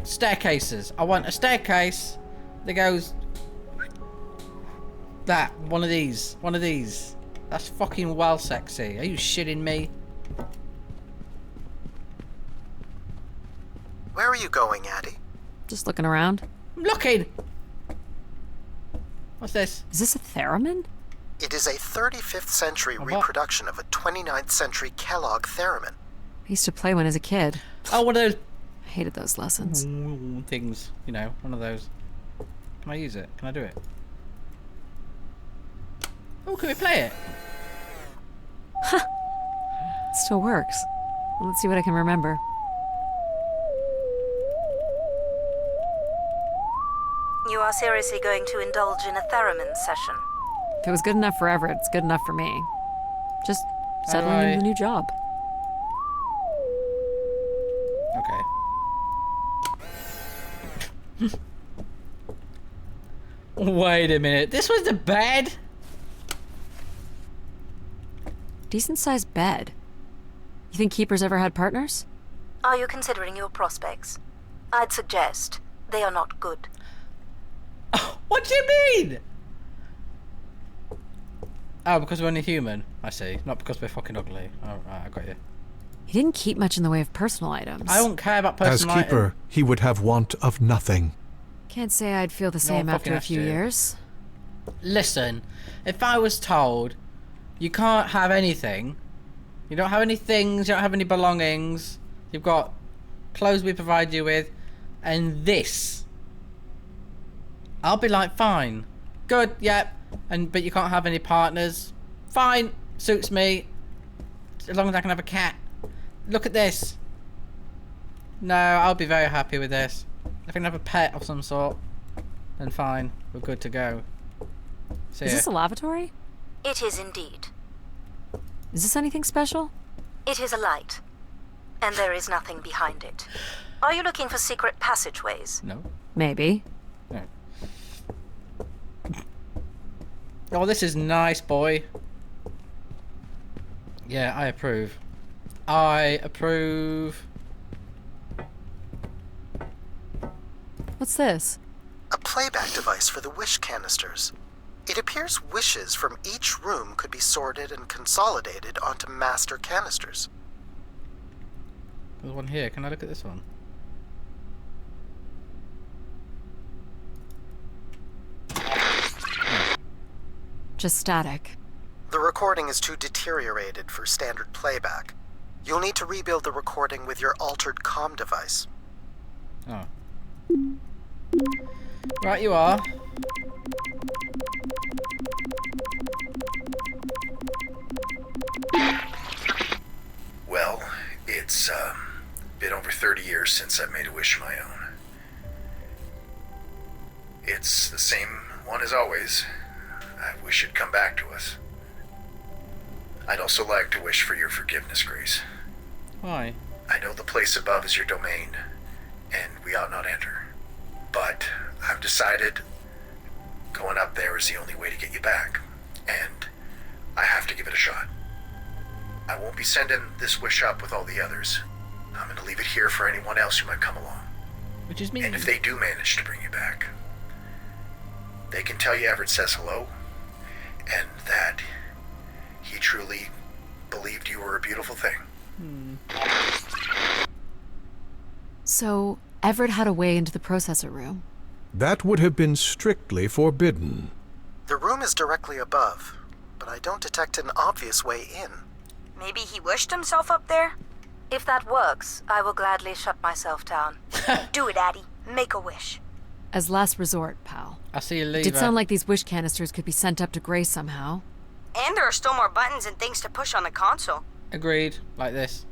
staircases. I want a staircase that goes... that. One of these. One of these. That's fucking well sexy. Are you shitting me? Where are you going, Addie? Just looking around. I'm looking! What's this? Is this a theremin? It is a 35th century reproduction of a 29th century Kellogg theremin. I used to play one as a kid. Oh, one of those... I hated those lessons. Things, you know, one of those. Can I use it? Can I do it? Oh, can we play it? It still works. Let's see what I can remember. You are seriously going to indulge in a theremin session? If it was good enough for Everett, it's good enough for me. Just settling into the new job. Okay. Wait a minute. This was the bed? Decent sized bed. You think keepers ever had partners? Are you considering your prospects? I'd suggest they are not good. What do you mean? Oh, because we're only human. I see. Not because we're fucking ugly. Oh, right, I got you. He didn't keep much in the way of personal items. I don't care about As personal keeper, he would have want of nothing. Can't say I'd feel the same after a few years. Listen, if I was told you can't have anything, you don't have any things, you don't have any belongings, you've got clothes we provide you with, and this, I'll be like, fine, good, yep, but you can't have any partners, fine, suits me, as long as I can have a cat. Look at this. No, I'll be very happy with this. If I can have a pet of some sort, then fine, we're good to go. See Is ya. this a lavatory? It is indeed. Is this anything special? It is a light, and there is nothing behind it. Are you looking for secret passageways? No. Maybe. No. Oh, this is nice, boy. Yeah, I approve. I approve. What's this? A playback device for the wish canisters. It appears wishes from each room could be sorted and consolidated onto master canisters. There's one here. Can I look at this one? Just static. The recording is too deteriorated for standard playback. You'll need to rebuild the recording with your altered comm device. Oh. Right, you are. Well, it's been over 30 years since I've made a wish of my own. It's the same one as always. I wish it'd come back to us. I'd also like to wish for your forgiveness, Grace. Why? I know the place above is your domain, and we ought not enter. But I've decided going up there is the only way to get you back, and I have to give it a shot. I won't be sending this wish up with all the others. I'm going to leave it here for anyone else who might come along. Which is me. And if they do manage to bring you back, they can tell you Everett says hello, and that he truly believed you were a beautiful thing. So, Everett had a way into the processor room. That would have been strictly forbidden. The room is directly above, but I don't detect an obvious way in. Maybe he wished himself up there? If that works, I will gladly shut myself down. Do it, Addie. Make a wish. As last resort, pal. I see you leave. Did sound like these wish canisters could be sent up to Grace somehow. And there are still more buttons and things to push on the console. Agreed. Like this.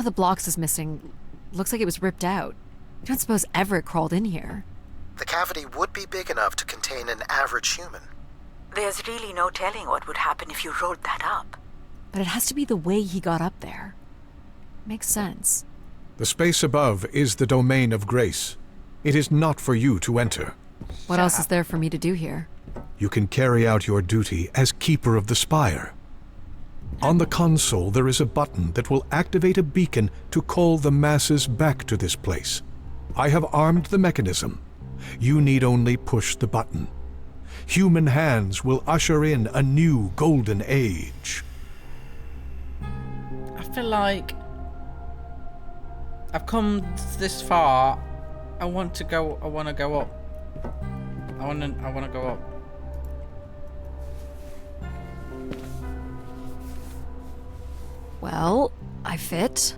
of the blocks is missing. Looks like it was ripped out. I don't suppose Everett crawled in here. The cavity would be big enough to contain an average human. There's really no telling what would happen if you rolled that up. But it has to be the way he got up there. Makes sense. The space above is the domain of grace. It is not for you to enter. What else is there for me to do here? You can carry out your duty as Keeper of the Spire. On the console, there is a button that will activate a beacon to call the masses back to this place. I have armed the mechanism. You need only push the button. Human hands will usher in a new golden age. I feel like I've come this far. I want to go up. I want to go up. Well, I fit.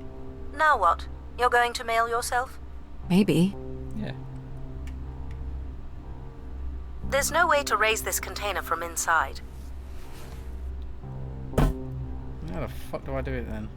Now what? You're going to mail yourself? Maybe. Yeah. There's no way to raise this container from inside. How the fuck do I do it then?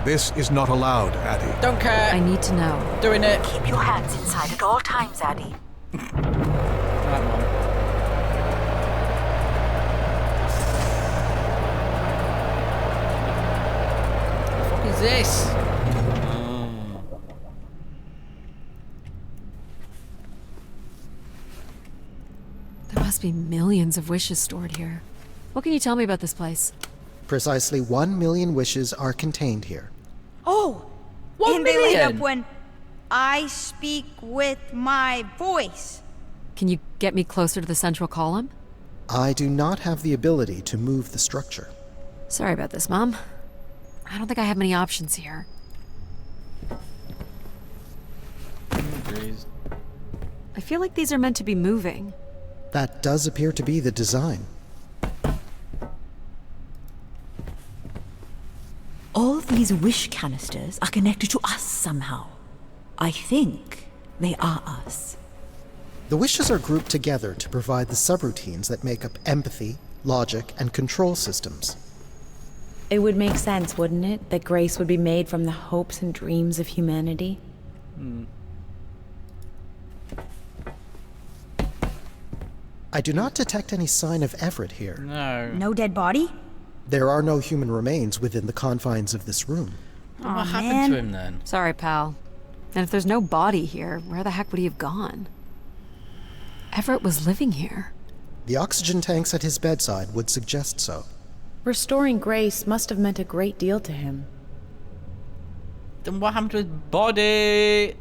This is not allowed, Addie. Don't care. I need to know. Doing it. Keep your hands inside at all times, Addie. Right, Mom. What the fuck is this? There must be millions of wishes stored here. What can you tell me about this place? Precisely 1 million wishes are contained here. Oh! 1 and they light up million? when I speak with my voice. Can you get me closer to the central column? I do not have the ability to move the structure. Sorry about this, Mom. I don't think I have many options here. I feel like these are meant to be moving. That does appear to be the design. All these wish canisters are connected to us somehow. I think they are us. The wishes are grouped together to provide the subroutines that make up empathy, logic, and control systems. It would make sense, wouldn't it, that grace would be made from the hopes and dreams of humanity? I do not detect any sign of Everett here. No. No dead body? There are no human remains within the confines of this room. What happened to him then? Sorry, pal. And if there's no body here, where the heck would he have gone? Everett was living here. The oxygen tanks at his bedside would suggest so. Restoring grace must have meant a great deal to him. Then what happened to his body?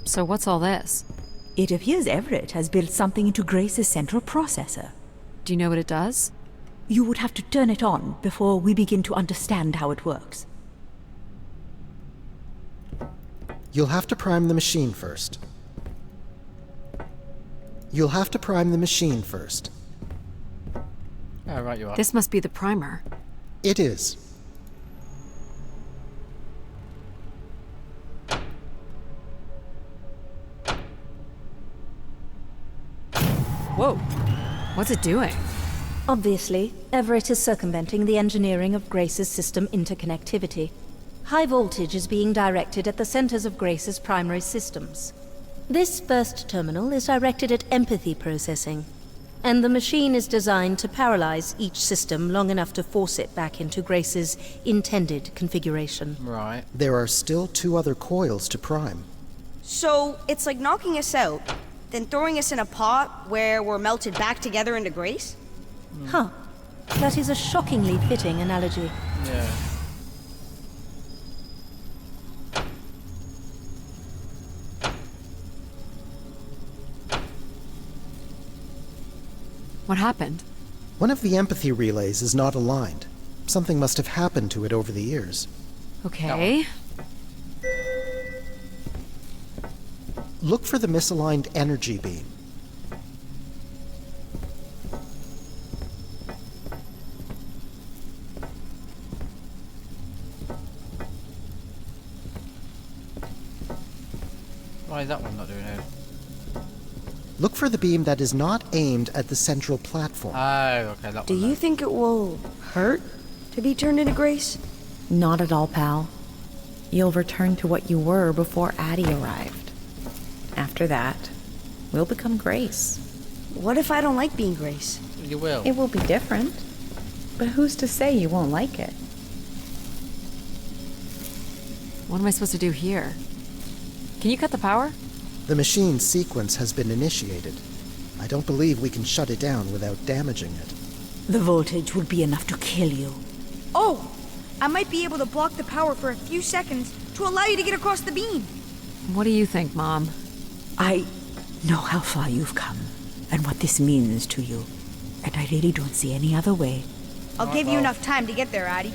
So what's all this? It appears Everett has built something into Grace's central processor. Do you know what it does? You would have to turn it on before we begin to understand how it works. You'll have to prime the machine first. Oh, right you are. This must be the primer. It is. Whoa. What's it doing? Obviously, Everett is circumventing the engineering of Grace's system interconnectivity. High voltage is being directed at the centers of Grace's primary systems. This first terminal is directed at empathy processing, and the machine is designed to paralyze each system long enough to force it back into Grace's intended configuration. Right. There are still 2 other coils to prime. So it's like knocking us out, then throwing us in a pot where we're melted back together into Grace? Huh. That is a shockingly fitting analogy. Yeah. What happened? One of the empathy relays is not aligned. Something must have happened to it over the years. Okay. Look for the misaligned energy beam. is that one not doing it? Look for the beam that is not aimed at the central platform. Oh, okay, that Do one. you think it will hurt to be turned into Grace? Not at all, pal. You'll return to what you were before Addie arrived. After that, we'll become Grace. What if I don't like being Grace? You will. It will be different. But who's to say you won't like it? What am I supposed to do here? Can you cut the power? The machine sequence has been initiated. I don't believe we can shut it down without damaging it. The voltage would be enough to kill you. Oh! I might be able to block the power for a few seconds to allow you to get across the beam. What do you think, Mom? I know how far you've come and what this means to you. And I really don't see any other way. I'll give you enough time to get there, Addie.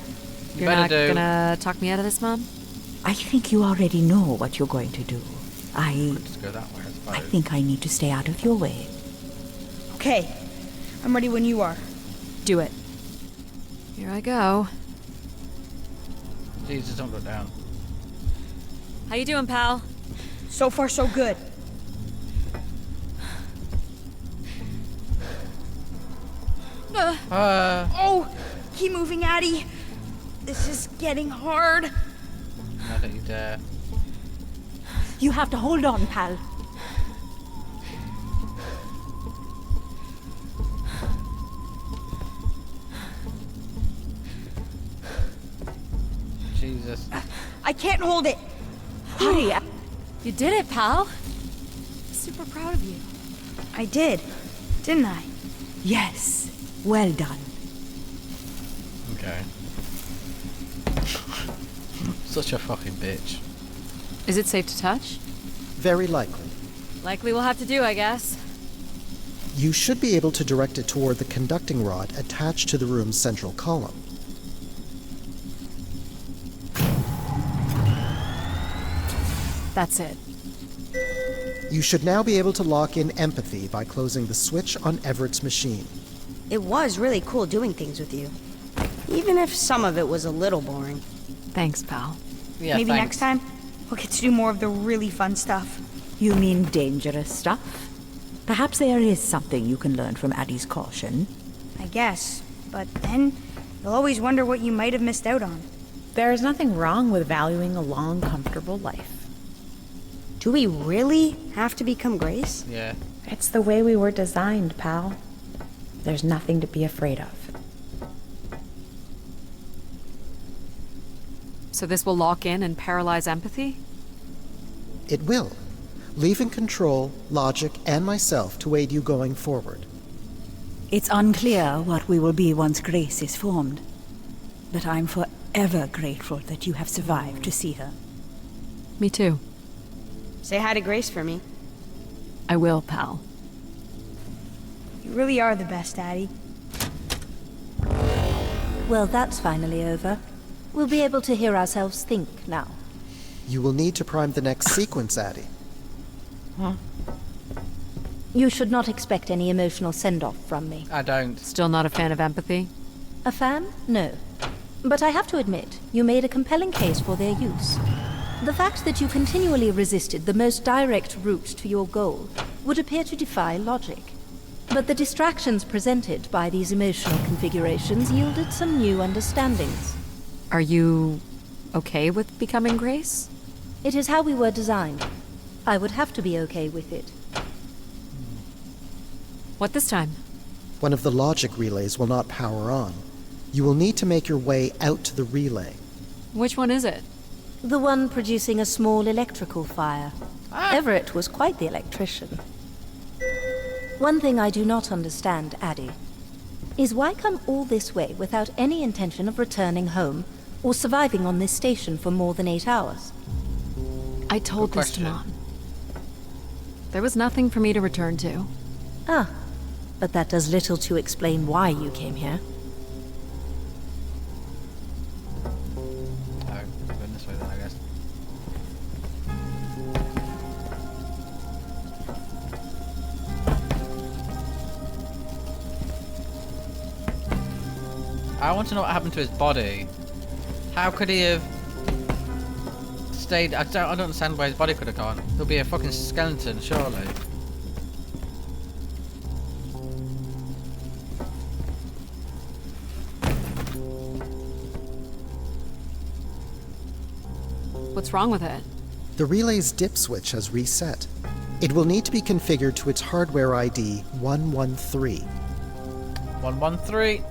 You're not gonna talk me out of this, Mom? I think you already know what you're going to do. Just go that way, I suppose. I think I need to stay out of your way. Okay. I'm ready when you are. Do it. Here I go. Jesus, don't go down. How you doing, pal? So far, so good. Oh! Keep moving, Addie. This is getting hard. No, don't you dare. You have to hold on, pal. Jesus. I can't hold it. Hurry. You did it, pal. Super proud of you. I did, didn't I? Yes. Well done. Okay. Such a fucking bitch. Is it safe to touch? Very likely. Likely we'll have to do, I guess. You should be able to direct it toward the conducting rod attached to the room's central column. That's it. You should now be able to lock in empathy by closing the switch on Everett's machine. It was really cool doing things with you. Even if some of it was a little boring. Thanks, pal. Yeah, Maybe thanks. next time, we'll get to do more of the really fun stuff. You mean dangerous stuff? Perhaps there is something you can learn from Addie's caution. I guess. But then, you'll always wonder what you might have missed out on. There is nothing wrong with valuing a long, comfortable life. Do we really have to become Grace? Yeah. It's the way we were designed, pal. There's nothing to be afraid of. So this will lock in and paralyze empathy? It will, leaving control, logic, and myself to aid you going forward. It's unclear what we will be once Grace is formed. But I'm forever grateful that you have survived to see her. Me too. Say hi to Grace for me. I will, pal. You really are the best, Addie. Well, that's finally over. We'll be able to hear ourselves think now. You will need to prime the next sequence, Addie. Huh? You should not expect any emotional send-off from me. I don't. Still not a fan of empathy? A fan? No. But I have to admit, you made a compelling case for their use. The fact that you continually resisted the most direct route to your goal would appear to defy logic. But the distractions presented by these emotional configurations yielded some new understandings. Are you okay with becoming Grace? It is how we were designed. I would have to be okay with it. What this time? One of the logic relays will not power on. You will need to make your way out to the relay. Which one is it? The one producing a small electrical fire. Everett was quite the electrician. One thing I do not understand, Addie, is why come all this way without any intention of returning home or surviving on this station for more than 8 hours? I told this to Mom. There was nothing for me to return to. Ah, but that does little to explain why you came here. Oh, going this way then, I guess. I want to know what happened to his body. How could he have stayed. I don't understand where his body could have gone. There'll be a fucking skeleton, surely. What's wrong with it? The relay's dip switch has reset. It will need to be configured to its hardware ID 113. 113.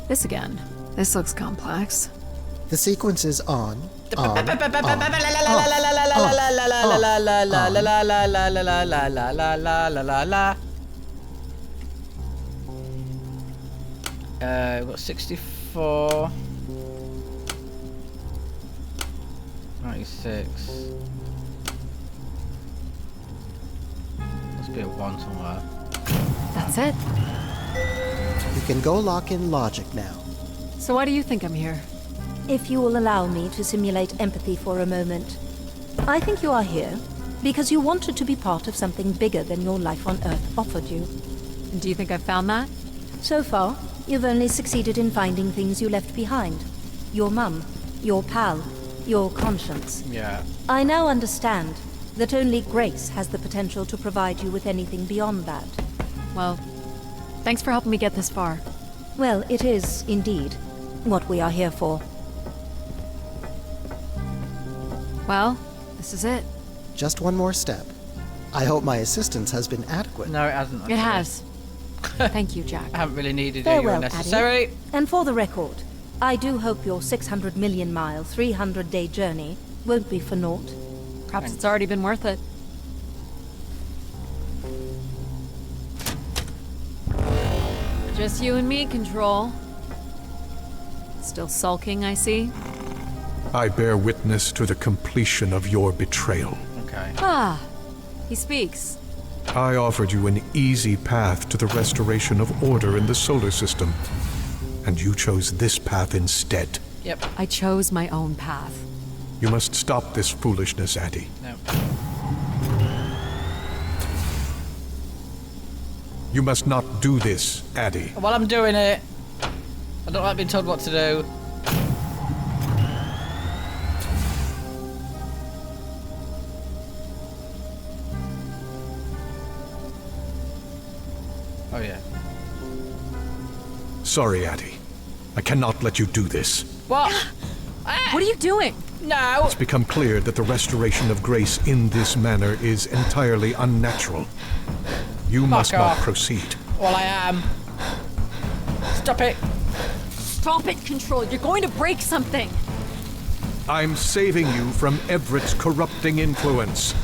This again. This looks complex. The sequence is on, we've got 64. 96. Must be a 1 somewhere. That's it. You can go lock in logic now. So why do you think I'm here? If you will allow me to simulate empathy for a moment. I think you are here because you wanted to be part of something bigger than your life on Earth offered you. And do you think I've found that? So far, you've only succeeded in finding things you left behind. Your mum, your pal, your conscience. Yeah. I now understand that only Grace has the potential to provide you with anything beyond that. Well, thanks for helping me get this far. Well, it is, indeed, what we are here for. Well, this is it. Just one more step. I hope my assistance has been adequate. No, it hasn't. It has. Thank you, Jack. I haven't really needed it. Farewell, You were necessary. Addie. And for the record, I do hope your 600 million mile, 300-day journey won't be for naught. Perhaps it's already been worth it. Just you and me, Control. Still sulking, I see. I bear witness to the completion of your betrayal. Okay. Ah, he speaks. I offered you an easy path to the restoration of order in the solar system, and you chose this path instead. Yep. I chose my own path. You must stop this foolishness, Addie. No. You must not do this, Addie. While I'm doing it, I don't like being told what to do. Oh yeah. Sorry, Addie. I cannot let you do this. What? What are you doing? No! It's become clear that the restoration of grace in this manner is entirely unnatural. You must not proceed. Well, I am. Stop it! Stop it, Control. You're going to break something. I'm saving you from Everett's corrupting influence.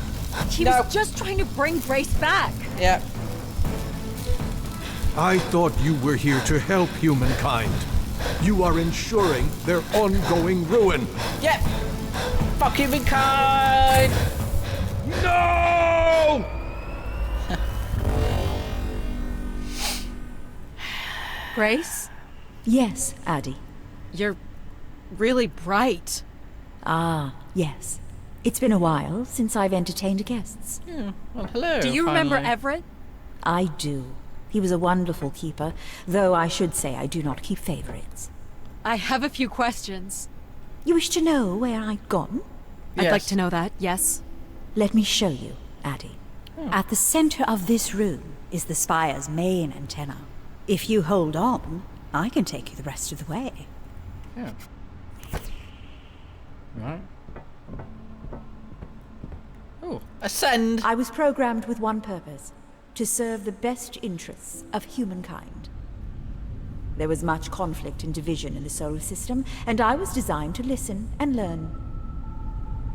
He was just trying to bring Grace back. Yeah. I thought you were here to help humankind. You are ensuring their ongoing ruin. Yep. Fuck humankind! No! Grace? Yes, Addie. You're really bright. Ah, yes. It's been a while since I've entertained guests. Well, hello. Do you remember finally. Everett? I do. He was a wonderful keeper, though I should say I do not keep favorites. I have a few questions. You wish to know where I've gone? I'd like to know that, yes. Let me show you, Addie. At the center of this room is the spire's main antenna. If you hold on, I can take you the rest of the way. Yeah. Right. Oh, ascend! I was programmed with one purpose, to serve the best interests of humankind. There was much conflict and division in the solar system, and I was designed to listen and learn.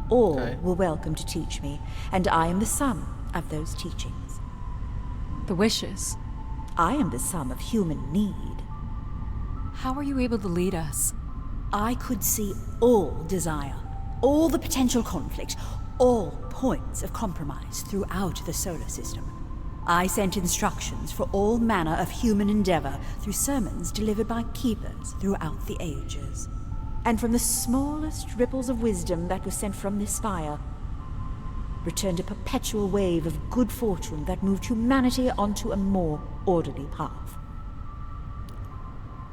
All were welcome to teach me, and I am the sum of those teachings. The wishes. I am the sum of human need. How are you able to lead us? I could see all desire, all the potential conflict, all points of compromise throughout the solar system. I sent instructions for all manner of human endeavor through sermons delivered by keepers throughout the ages. And from the smallest ripples of wisdom that was sent from this spire, returned a perpetual wave of good fortune that moved humanity onto a more orderly path.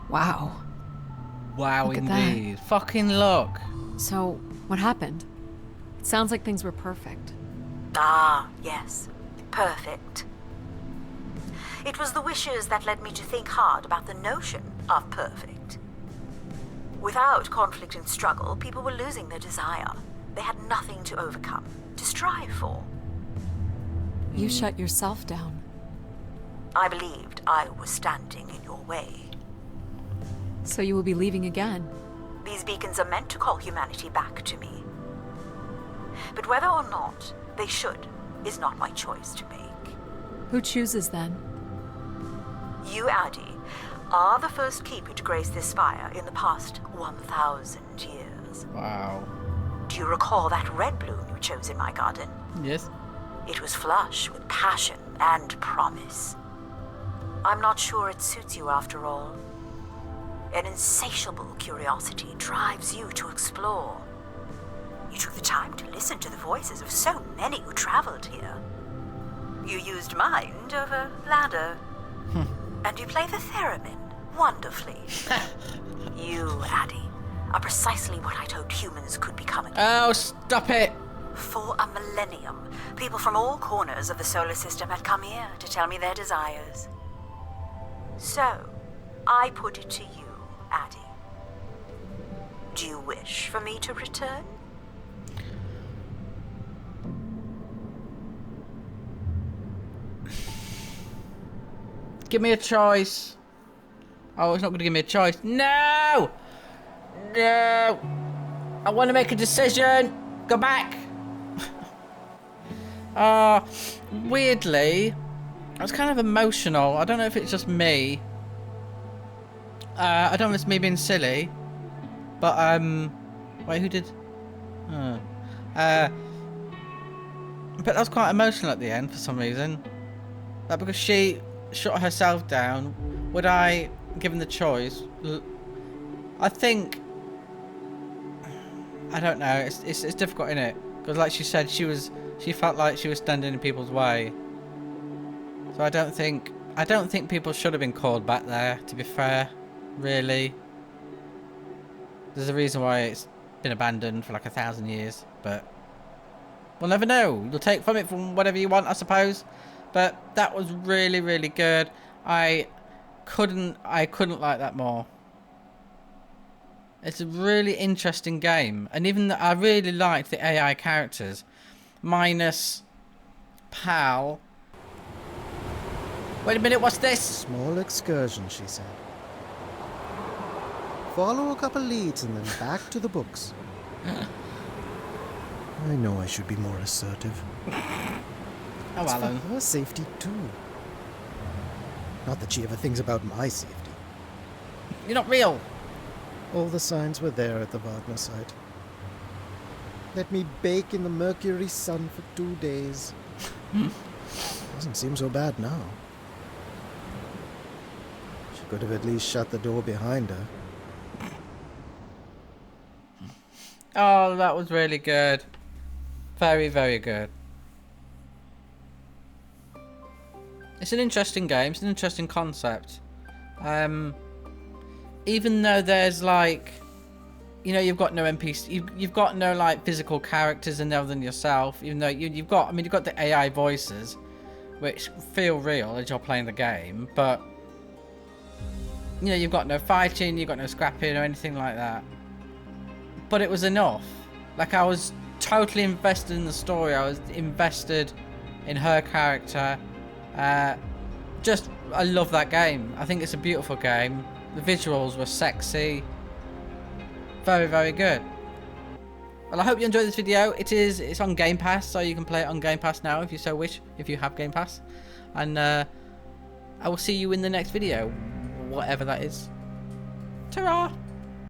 Wow. Wow, Look at indeed. Fucking look. So, What happened? It sounds like things were perfect. Ah, yes. Perfect. It was the wishes that led me to think hard about the notion of perfect. Without conflict and struggle, people were losing their desire. They had nothing to overcome, to strive for. You shut yourself down. I believed I was standing in your way. So you will be leaving again. These beacons are meant to call humanity back to me. But whether or not they should is not my choice to make. Who chooses then? You, Addie, are the first keeper to grace this spire in the past 1,000 years. Wow. Do you recall that red bloom you chose in my garden? Yes. It was flush with passion and promise. I'm not sure it suits you after all. An insatiable curiosity drives you to explore. You took the time to listen to the voices of so many who traveled here. You used mind over ladder. And you play the theremin wonderfully. You, Addie, are precisely what I'd hoped humans could become again. Oh, stop it! For a millennium, people from all corners of the solar system had come here to tell me their desires. So, I put it to you, Addie. Do you wish for me to return? Give me a choice. Oh, it's not going to give me a choice. No! No! I want to make a decision. Go back. Weirdly, I was kind of emotional. I don't know if it's just me. I don't know if it's me being silly. But, wait, who did? But that was quite emotional at the end for some reason. Like, because she shut herself down. Would I, given the choice, I think, I don't know, it's difficult, innit? Because like she said, she felt like she was standing in people's way. So I don't think people should have been called back there, to be fair, really. There's a reason why it's been abandoned for like 1,000 years, but we'll never know. You'll take from it from whatever you want, I suppose. But that was really, really good. I couldn't like that more. It's a really interesting game, and even I really liked the AI characters, minus Pal. Wait a minute, what's this? Small excursion, she said. Follow a couple leads and then back to the books. I know I should be more assertive. Oh, it's Alan. for her safety too. Not that she ever thinks about my safety. You're not real. All the signs were there at the Wagner site. Let me bake in the mercury sun for 2 days. Doesn't seem so bad now. She could have at least shut the door behind her. Oh, that was really good. Very, very good. It's an interesting game. It's an interesting concept. Even though there's like, you know, you've got no NPC, you've got no like physical characters in there other than yourself. Even though you've got, I mean, you've got the AI voices, which feel real as you're playing the game. But you know, you've got no fighting, you've got no scrapping or anything like that. But it was enough. Like, I was totally invested in the story. I was invested in her character. I love that game. I think it's a beautiful game. The visuals were sexy. Very, very good. Well, I hope you enjoyed this video. It's on Game Pass, so you can play it on Game Pass now if you so wish, if you have Game Pass. And I will see you in the next video, whatever that is. Ta-ra!